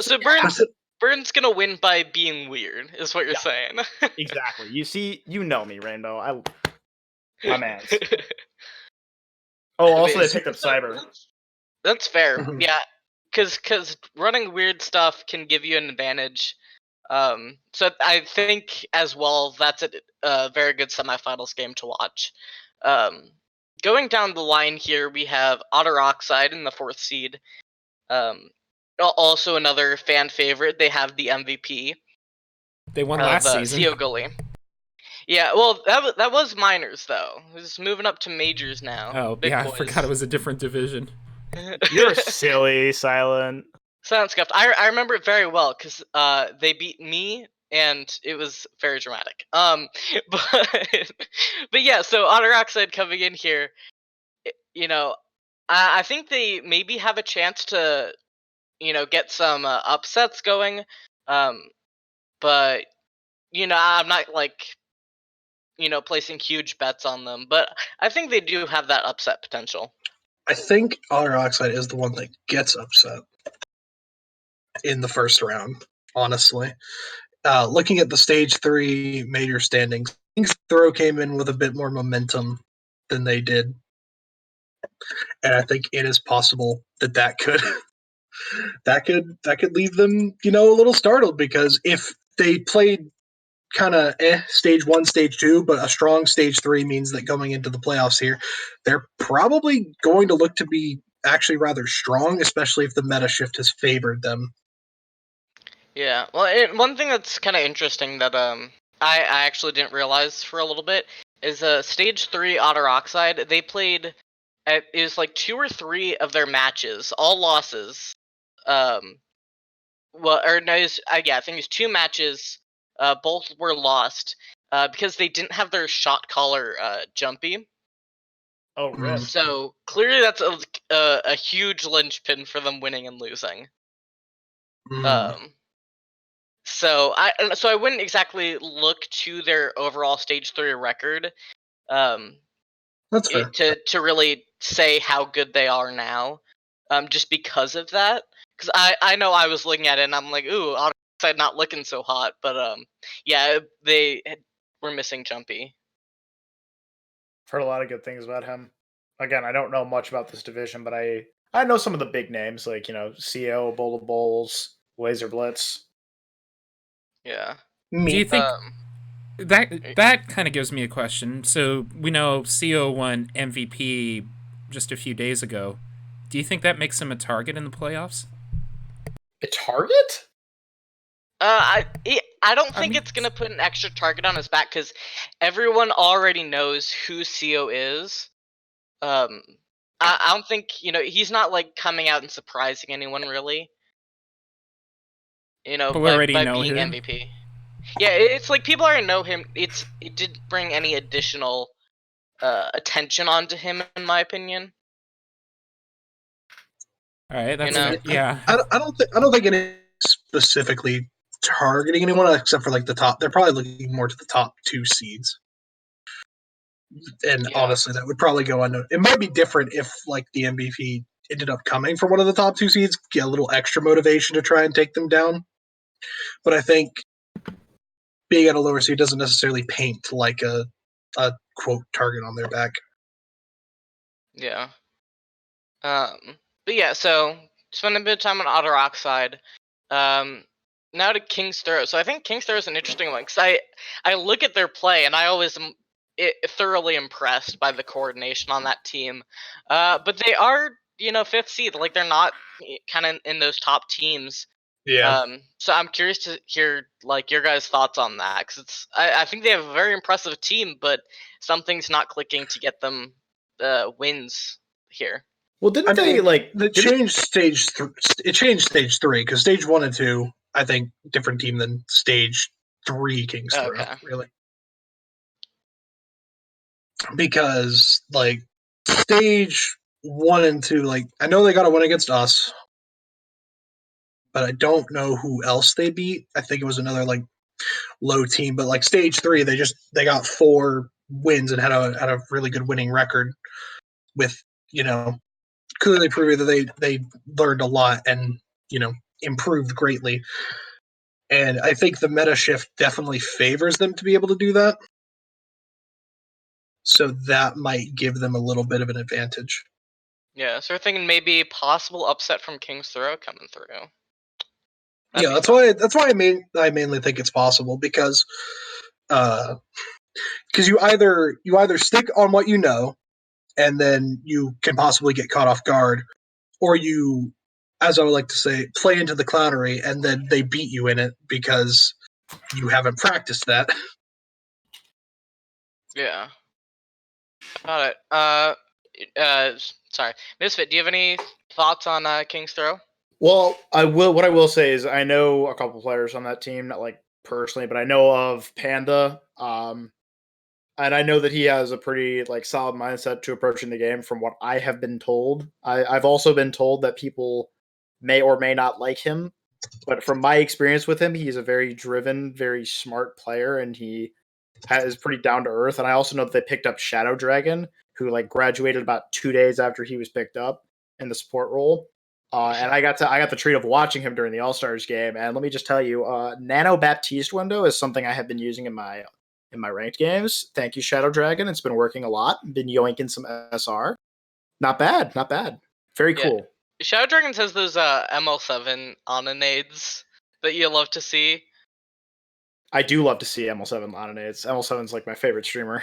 Speaker 1: Burn's gonna win by being weird, is what you're saying.
Speaker 3: Exactly. You see, you know me, Rainbow. My man. Oh, also they picked up Cyber.
Speaker 1: That's fair. Yeah, because running weird stuff can give you an advantage. So I think as well that's a very good semifinals game to watch. Going down the line here, we have Otter Oxide in the 4th seed. Also another fan favorite. They have the MVP.
Speaker 2: They won last season.
Speaker 1: Theo Gully. Yeah, well, that was minors though. It's moving up to majors now.
Speaker 2: Oh,
Speaker 1: Big
Speaker 2: yeah,
Speaker 1: boys.
Speaker 2: I forgot it was a different division.
Speaker 3: You're silly, Silent.
Speaker 1: Silent Scuffed. I remember it very well because they beat me and it was very dramatic. But yeah, so Otter Oxide coming in here, I think they maybe have a chance to, get some upsets going. But I'm not like, placing huge bets on them, but I think they do have that upset potential.
Speaker 4: I think Otter Oxide is the one that gets upset in the first round, honestly. Looking at the stage 3 major standings, I think Throw came in with a bit more momentum than they did. And I think it is possible that could that could leave them, a little startled, because if they played kind of stage 1, stage 2, but a strong stage 3 means that going into the playoffs here, they're probably going to look to be actually rather strong, especially if the meta shift has favored them.
Speaker 1: Yeah, well, one thing that's kind of interesting that I actually didn't realize for a little bit is stage 3 Otter Oxide, they played it was like 2 or 3 of their matches, all losses, well, or no, yeah, I think it's 2 matches. Both were lost because they didn't have their shot caller jumpy.
Speaker 3: Oh, rip.
Speaker 1: So clearly, that's a huge linchpin for them winning and losing. So I wouldn't exactly look to their overall stage 3 record
Speaker 4: That's fair.
Speaker 1: to really say how good they are now, just because of that. Because I know I was looking at it and I'm like, ooh, outside not looking so hot, but yeah, they were missing Jumpy.
Speaker 3: Heard a lot of good things about him. Again, I don't know much about this division, but I know some of the big names like CO, Bola Bowls, Laser Blitz.
Speaker 1: Yeah.
Speaker 2: Do you think
Speaker 1: Um,
Speaker 2: that kind of gives me a question? So we know CO won MVP just a few days ago. Do you think that makes him a target in the playoffs?
Speaker 3: A target?
Speaker 1: I don't
Speaker 2: I
Speaker 1: think
Speaker 2: mean,
Speaker 1: it's gonna put an extra target on his back because everyone already knows who CO is. I don't think he's not like coming out and surprising anyone really.
Speaker 2: people
Speaker 1: By
Speaker 2: already know
Speaker 1: being
Speaker 2: him.
Speaker 1: MVP. Yeah, it's like people already know him. It didn't bring any additional attention onto him, in my opinion.
Speaker 2: All right, that's
Speaker 1: know?
Speaker 2: fair. Yeah.
Speaker 4: I don't think any specifically targeting anyone except for like the top. They're probably looking more to the top 2 seeds. And
Speaker 1: Yeah.
Speaker 4: honestly, that would probably go unnoticed. It might be different if like the MVP ended up coming for one of the top 2 seeds, get a little extra motivation to try and take them down. But I think being at a lower seed doesn't necessarily paint like a quote target on their back.
Speaker 1: Yeah. But yeah, so spending a bit of time on Otter Oxide. Now to King's Throw. So I think King's Throw is an interesting one because I look at their play and I always am thoroughly impressed by the coordination on that team. But they are 5th seed. Like they're not kind of in those top teams.
Speaker 4: Yeah.
Speaker 1: So I'm curious to hear like your guys' thoughts on that because I think they have a very impressive team, but something's not clicking to get them wins here.
Speaker 3: Well, didn't they like
Speaker 4: it changed stage? It changed stage 3 because stage 1 and 2, I think, different team than stage 3 King's Throw.
Speaker 1: Okay.
Speaker 4: Really, because like stage 1 and 2, like I know they got a win against us, but I don't know who else they beat. I think it was another like low team, but like stage 3, they got 4 wins and had a really good winning record with clearly proving that they learned a lot and improved greatly. And I think the meta shift definitely favors them to be able to do that. So that might give them a little bit of an advantage.
Speaker 1: Yeah, so we're thinking maybe possible upset from King's Throw coming through.
Speaker 4: Yeah, that's why I mainly think it's possible because you either stick on what you know and then you can possibly get caught off guard, or you, as I would like to say, play into the clownery and then they beat you in it because you haven't practiced that.
Speaker 1: Yeah. Got it. Sorry, Misfit. Do you have any thoughts on King's Throw?
Speaker 3: Well, I will. What I will say is, I know a couple players on that team, not like personally, but I know of Panda. And I know that he has a pretty like solid mindset to approaching the game. From what I have been told, I've also been told that people may or may not like him, but from my experience with him, he's a very driven, very smart player, and he is pretty down to earth. And I also know that they picked up Shadow Dragon, who like graduated about 2 days after he was picked up in the support role. And I got the treat of watching him during the All Stars game. And let me just tell you, Nano Baptiste window is something I have been using in my ranked games. Thank you, Shadow Dragon. It's been working a lot. Been yoinking some SR. Not bad, not bad. Very cool.
Speaker 1: Shadow Dragons has those ML7 Ononades that you love to see.
Speaker 3: I do love to see ML7 Ononades. ML7's like my favorite streamer.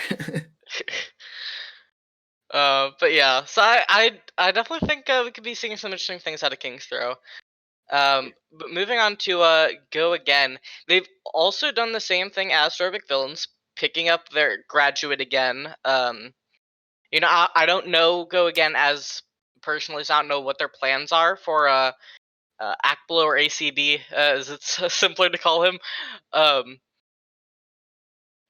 Speaker 1: But yeah, so I definitely think we could be seeing some interesting things out of King's Throw. But moving on to Go Again, they've also done the same thing as Starbik Villains, picking up their graduate again. I don't know Go Again as personally, so I don't know what their plans are for Akblo or ACD, as it's simpler to call him.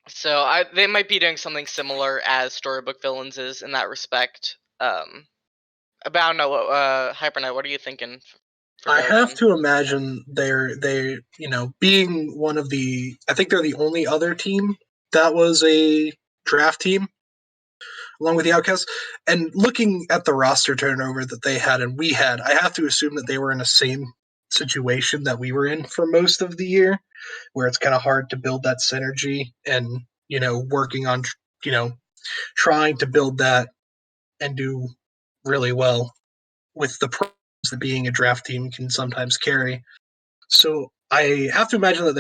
Speaker 1: So they might be doing something similar as Storybook Villains is in that respect. But I don't know what Hyperknight. What are you thinking for
Speaker 4: I have
Speaker 1: Belgium?
Speaker 4: to imagine they being one of the, I think they're the only other team that was a draft team along with the Outcasts. And looking at the roster turnover that they had and we had, I have to assume that they were in the same situation that we were in for most of the year, where it's kind of hard to build that synergy and working on trying to build that and do really well with the problems that being a draft team can sometimes carry. So I have to imagine that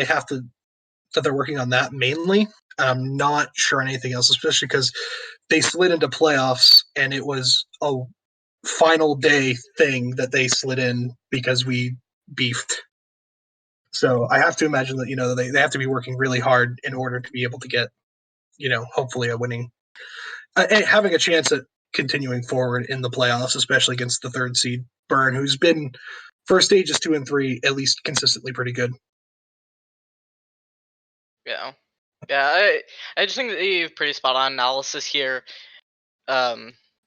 Speaker 4: they're working on that mainly. I'm not sure anything else, especially because they slid into playoffs and it was a final day thing that they slid in because we beefed. So I have to imagine that they have to be working really hard in order to be able to get hopefully a winning, having a chance at continuing forward in the playoffs, especially against the third seed Burn, who's been for stages 2 and 3 at least consistently pretty good.
Speaker 1: Yeah, I just think that you have pretty spot on analysis here.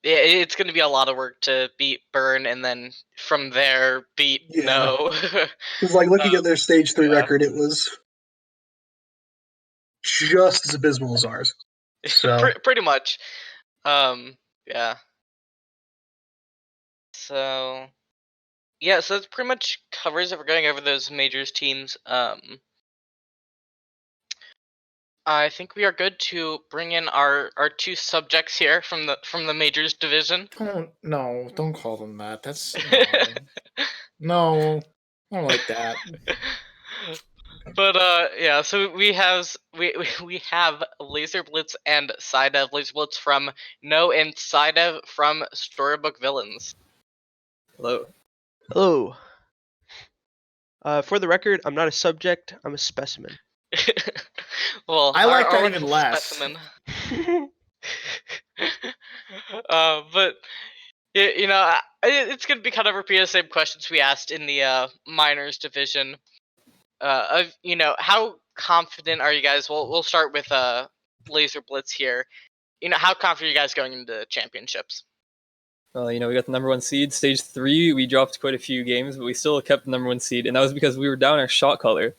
Speaker 1: It's going to be a lot of work to beat Burn, and then from there beat No.
Speaker 4: Because looking at their stage 3 record, it was just as abysmal as ours. So
Speaker 1: pretty much. Yeah. So yeah, so that pretty much covers it. We're going over those majors teams. I think we are good to bring in our two subjects here from the majors division.
Speaker 3: Don't call them that. That's no, I don't like that.
Speaker 1: But yeah, so we have Laser Blitz and Sidev. Laser Blitz from No and Sidev from Storybook Villains.
Speaker 7: Hello.
Speaker 8: Hello. For the record, I'm not a subject. I'm a specimen.
Speaker 1: Well,
Speaker 3: I like that
Speaker 1: our
Speaker 3: even less.
Speaker 1: specimen. But it's gonna be kind of repeat the same questions we asked in the minors division. Of how confident are you guys? We'll start with Laser Blitz here. How confident are you guys going into championships?
Speaker 7: Well, we got the number 1 seed. Stage 3, we dropped quite a few games, but we still kept the number 1 seed, and that was because we were down our shot caller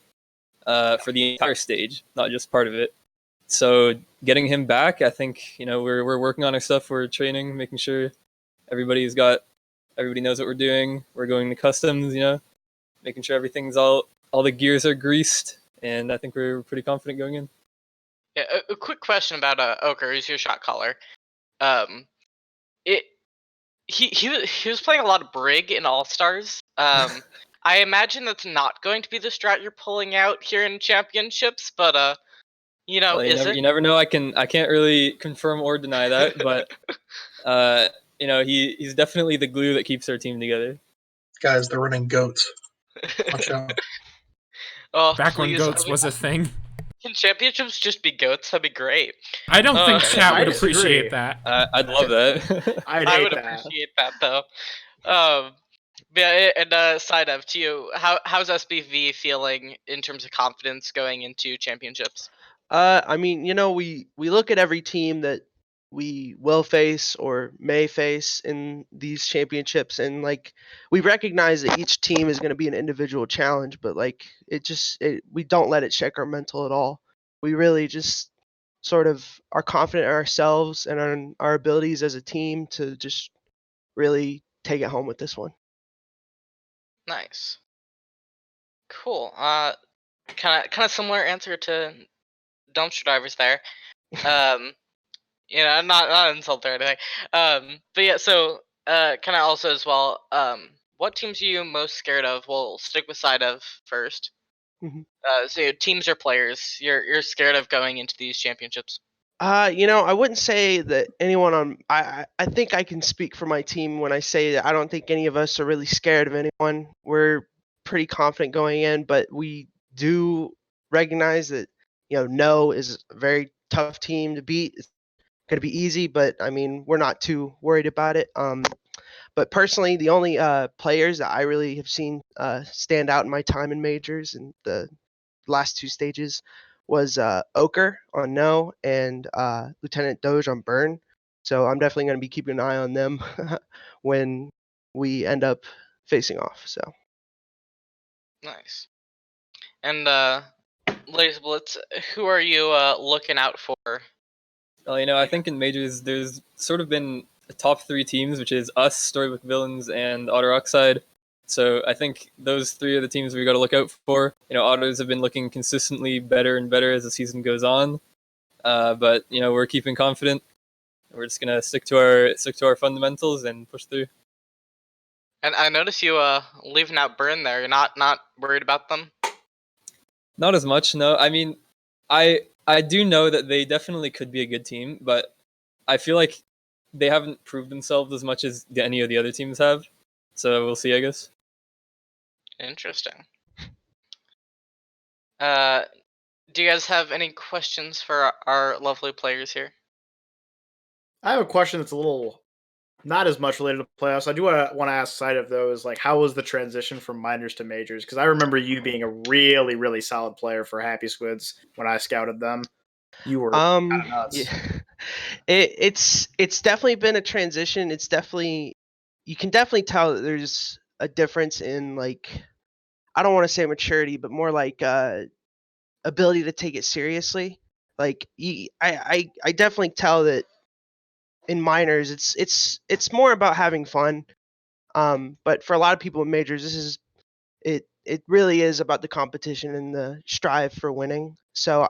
Speaker 7: for the entire stage, not just part of it. So getting him back, I think we're working on our stuff. We're training, making sure everybody knows what we're doing. We're going to customs, making sure everything's all the gears are greased, and I think we're pretty confident going in.
Speaker 1: Yeah, a quick question about Oker, who's your shot caller. He was playing a lot of Brig in All Stars. I imagine that's not going to be the strat you're pulling out here in championships, but
Speaker 7: Well, you never know. I can't really confirm or deny that, but he's definitely the glue that keeps our team together.
Speaker 4: Guys, they're running goats. Watch out.
Speaker 1: Oh,
Speaker 2: Back when goats was a thing.
Speaker 1: Can championships just be goats? That'd be great.
Speaker 2: I don't think chat would
Speaker 3: disagree.
Speaker 2: appreciate that.
Speaker 7: I'd love that.
Speaker 1: I would appreciate that though. Yeah, and side of to you, how's SBV feeling in terms of confidence going into championships?
Speaker 8: I mean, we look at every team that we will face or may face in these championships, and we recognize that each team is going to be an individual challenge, but we don't let it check our mental at all. We really just sort of are confident in ourselves and on our abilities as a team to just really take it home with this one.
Speaker 1: Nice. Cool. Kind of similar answer to dumpster divers there. Not insult or anything. But yeah, so kind of also as well. What teams are you most scared of? We'll stick with side of first.
Speaker 8: Mm-hmm.
Speaker 1: So teams or players you're scared of going into these championships.
Speaker 8: I wouldn't say that anyone on. I think I can speak for my team when I say that I don't think any of us are really scared of anyone. We're pretty confident going in, but we do recognize that No is a very tough team to beat. It's going to be easy, but I mean we're not too worried about it. But personally, the only players that I really have seen stand out in my time in majors in the last 2 stages was Ochre on No and Lieutenant Doge on Burn. So I'm definitely going to be keeping an eye on them when we end up facing off. So
Speaker 1: Nice. And Laser Blitz, who are you looking out for?
Speaker 7: Well, I think in majors there's sort of been top 3 teams, which is us, Storybook Villains, and Otter Oxide. So I think those 3 are the teams we got to look out for. Otters have been looking consistently better and better as the season goes on. But we're keeping confident. We're just gonna stick to our fundamentals and push through.
Speaker 1: And I notice you leaving out Burn there. You're not worried about them?
Speaker 7: Not as much, no. I mean, I do know that they definitely could be a good team, but I feel like they haven't proved themselves as much as any of the other teams have. So we'll see, I guess.
Speaker 1: Interesting. Do you guys have any questions for our lovely players here?
Speaker 3: I have a question that's a little not as much related to playoffs. I do want to ask side of those, like, how was the transition from minors to majors? Because I remember you being a really, really solid player for Happy Squids when I scouted them. You were kind of nuts.
Speaker 8: Yeah. It's definitely been a transition. It's definitely, you can definitely tell that there's a difference in, like, I don't want to say maturity, but more like ability to take it seriously. Like I definitely tell that in minors it's more about having fun. But for a lot of people in majors, it really is about the competition and the strive for winning. So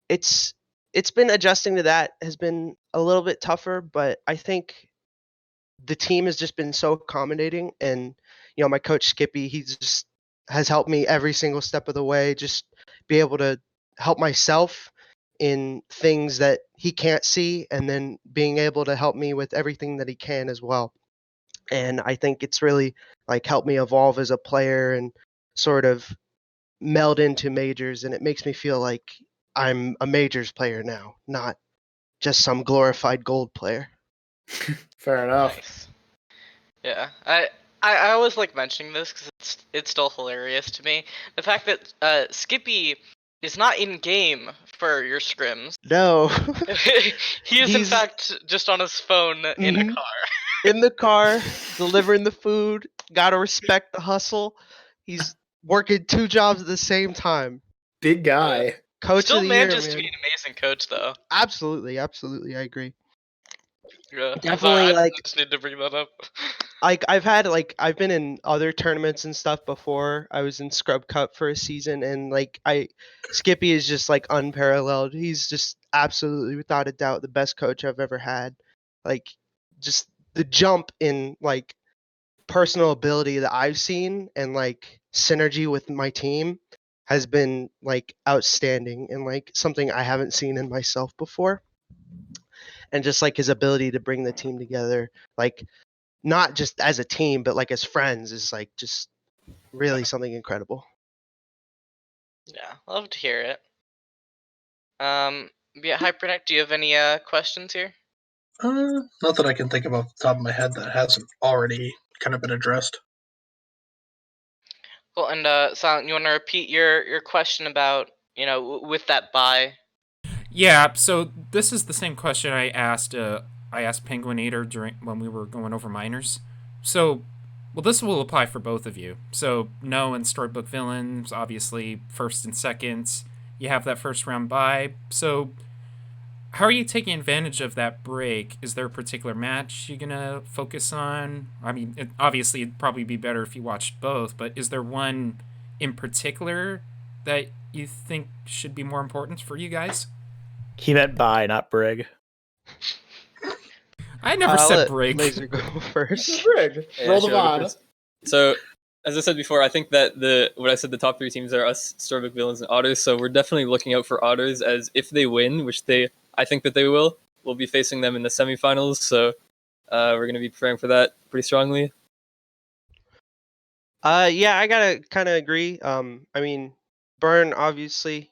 Speaker 8: it's it's been adjusting to that has been a little bit tougher, but I think the team has just been so accommodating. And my coach Skippy, he just has helped me every single step of the way, just be able to help myself in things that he can't see, and then being able to help me with everything that he can as well. And I think it's really like helped me evolve as a player and sort of meld into majors, and it makes me feel like I'm a majors player now, not just some glorified gold player.
Speaker 3: Fair enough.
Speaker 1: Nice. Yeah, I always like mentioning this because it's still hilarious to me. The fact that Skippy is not in game for your scrims.
Speaker 8: No.
Speaker 1: He is in
Speaker 8: He's-
Speaker 1: fact just on his phone in a
Speaker 8: Mhm.
Speaker 1: car.
Speaker 8: In the car, delivering the food. Gotta respect the hustle. He's working 2 jobs at the same time.
Speaker 3: Big guy.
Speaker 8: Coach
Speaker 1: Still
Speaker 8: of the year,
Speaker 1: manages to
Speaker 8: man.
Speaker 1: be an amazing coach, though.
Speaker 8: Absolutely, I agree.
Speaker 1: Yeah,
Speaker 8: Definitely,
Speaker 1: I
Speaker 8: like
Speaker 1: just need to bring that up.
Speaker 8: I've been in other tournaments and stuff before. I was in Scrub Cup for a season, and Skippy is just like unparalleled. He's just absolutely, without a doubt, the best coach I've ever had. Like, just the jump in like personal ability that I've seen and like synergy with my team has been like outstanding and like something I haven't seen in myself before. And just like his ability to bring the team together, like not just as a team, but like as friends, is like just really something incredible.
Speaker 1: Yeah, love to hear it. Yeah, Hyperneck, do you have any questions here?
Speaker 4: Not that I can think of off the top of my head that hasn't already kind of been addressed.
Speaker 1: Well, and Silent, you want to repeat your question about with that buy?
Speaker 2: Yeah, so this is the same question I asked Penguinator during when we were going over minors. So, well, this will apply for both of you. So, No and Storybook Villains, obviously first and seconds. You have that first round bye. So, how are you taking advantage of that break? Is there a particular match you're gonna focus on? I mean, obviously it'd probably be better if you watched both, but is there one in particular that you think should be more important for you guys?
Speaker 3: He meant bye, not Brig.
Speaker 2: I never said
Speaker 8: Let
Speaker 2: break.
Speaker 8: Laser go first.
Speaker 3: Brig.
Speaker 7: Yeah,
Speaker 3: Roll the
Speaker 7: sure, I'll go
Speaker 3: VOD.
Speaker 7: first. So, as I said before, I think that what I said, the top 3 teams are us, Storybook Villains, and Otters. So we're definitely looking out for Otters, as if they win, which I think that they will, we'll be facing them in the semifinals. So we're going to be preparing for that pretty strongly.
Speaker 8: Yeah, I gotta kind of agree. I mean, Burn obviously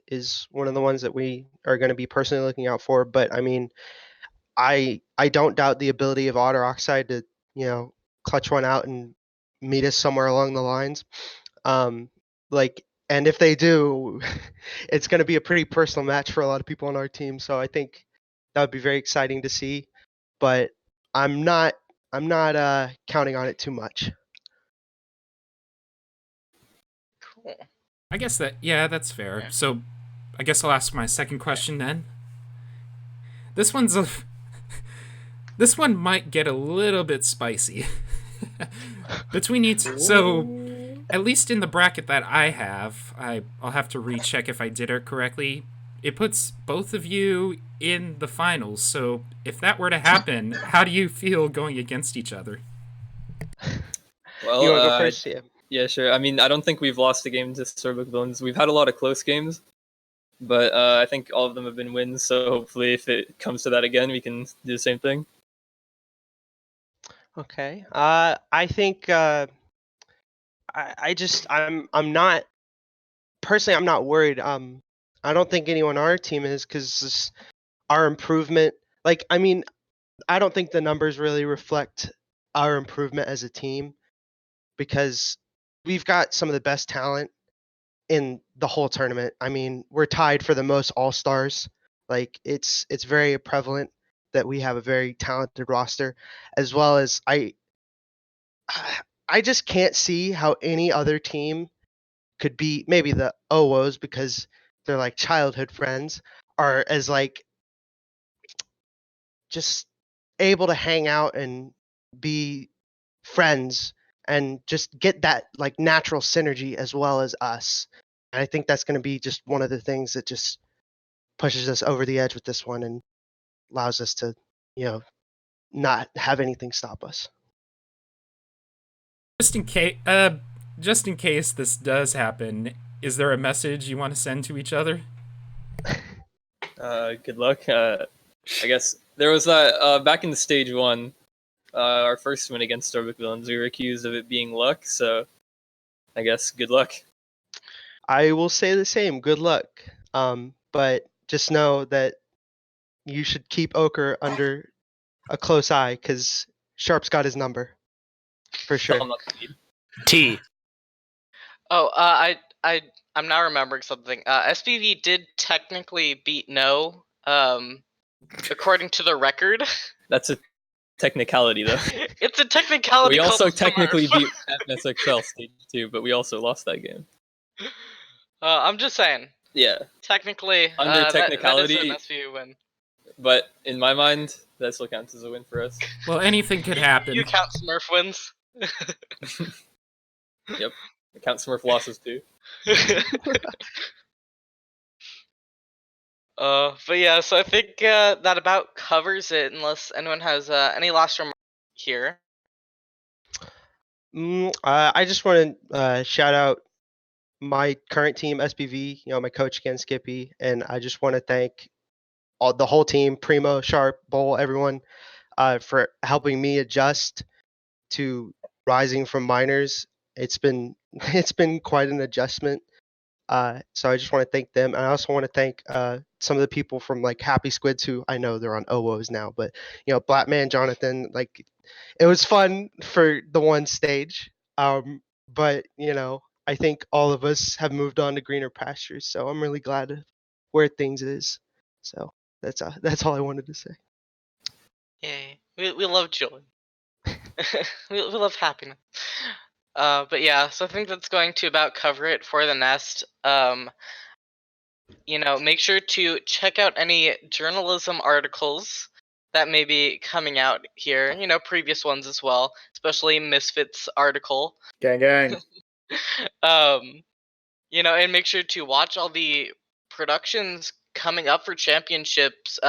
Speaker 8: is one of the ones that we are going to be personally looking out for. But I mean, I don't doubt the ability of Otter Oxide to, you know, clutch one out and meet us somewhere along the lines. Like, and if they do, it's going to be a pretty personal match for a lot of people on our team. So I think that would be very exciting to see. But I'm not counting on it too much.
Speaker 1: Cool.
Speaker 2: I guess that's fair.
Speaker 1: Yeah.
Speaker 2: So, I guess I'll ask my second question then. This one's a this one might get a little bit spicy between you two. So, at least in the bracket that I have, I'll have to recheck if I did it correctly. It puts both of you in the finals. So, if that were to happen, how do you feel going against each other?
Speaker 7: Well,
Speaker 8: You want to go first? Yeah.
Speaker 7: Yeah, sure. I mean, I don't think we've lost a game to Starbuck Villains. We've had a lot of close games, but I think all of them have been wins. So hopefully, if it comes to that again, we can do the same thing.
Speaker 8: Okay. I think I'm not personally. I'm not worried. I don't think anyone on our team is, because our improvement. Like, I mean, I don't think the numbers really reflect our improvement as a team, because we've got some of the best talent in the whole tournament. I mean, we're tied for the most all-stars. Like, it's very prevalent that we have a very talented roster, as well as I just can't see how any other team could be, maybe the OWOs, because they're like childhood friends, are as like just able to hang out and be friends and just get that like natural synergy as well as us. And I think that's going to be just one of the things that just pushes us over the edge with this one and allows us to, you know, not have anything stop us.
Speaker 2: Just in case this does happen, is there a message you want to send to each other?
Speaker 7: Good luck. I guess there was that back in the stage one, our first win against Starbuck Villains. We were accused of it being luck, so I guess good luck.
Speaker 8: I will say the same. Good luck. But just know that you should keep Ochre under a close eye, because Sharp's got his number for sure.
Speaker 7: Tell him not to lead.
Speaker 3: T.
Speaker 1: Oh, I'm now remembering something. SPV did technically beat No, according to the record.
Speaker 7: That's a technicality, though.
Speaker 1: It's a technicality.
Speaker 7: We also
Speaker 1: called
Speaker 7: technically
Speaker 1: Smurf.
Speaker 7: beat FSXL stage 2, but we also lost that game.
Speaker 1: I'm just saying.
Speaker 7: Yeah,
Speaker 1: Technically,
Speaker 7: under
Speaker 1: that is
Speaker 7: technicality,
Speaker 1: an SPV win.
Speaker 7: but in my mind, that still counts as a win for us.
Speaker 2: Well, anything could happen.
Speaker 1: You count Smurf wins.
Speaker 7: Yep, it counts Smurf losses too.
Speaker 1: But yeah, so I think that about covers it, unless anyone has any last remarks here.
Speaker 8: I just want to shout out my current team, SPV, you know, my coach again, Skippy, and I just want to thank the whole team, Primo, Sharp, Bowl, everyone, for helping me adjust to rising from minors. It's been quite an adjustment. So I just want to thank them, and I also want to thank some of the people from like Happy Squids, who I know they're on OWOs now, but you know, Blackman, Jonathan, like it was fun for the one stage. But you know, I think all of us have moved on to greener pastures, so I'm really glad of where things is. So that's all I wanted to say.
Speaker 1: Yay. We love joy. we love happiness. But yeah, so I think that's going to about cover it for the Nest. You know, make sure to check out any journalism articles that may be coming out here. You know, previous ones as well, especially Misfits article.
Speaker 3: Gang, gang.
Speaker 1: You know, and make sure to watch all the productions coming up for championships.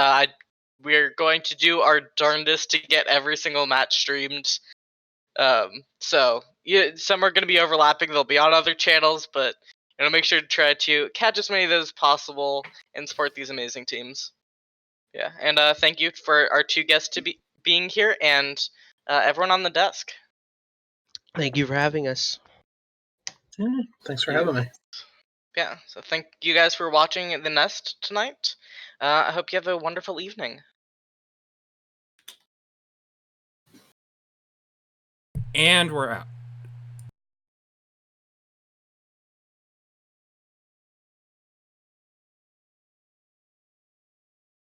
Speaker 1: We're going to do our darndest to get every single match streamed. So yeah, some are going to be overlapping. They'll be on other channels, but you know, make sure to try to catch as many of those as possible and support these amazing teams. Yeah, and thank you for our two guests to being here, and everyone on the desk.
Speaker 8: Thank you for having us.
Speaker 4: Thanks for having me.
Speaker 1: Yeah, so thank you guys for watching The Nest tonight. I hope you have a wonderful evening.
Speaker 2: And we're out.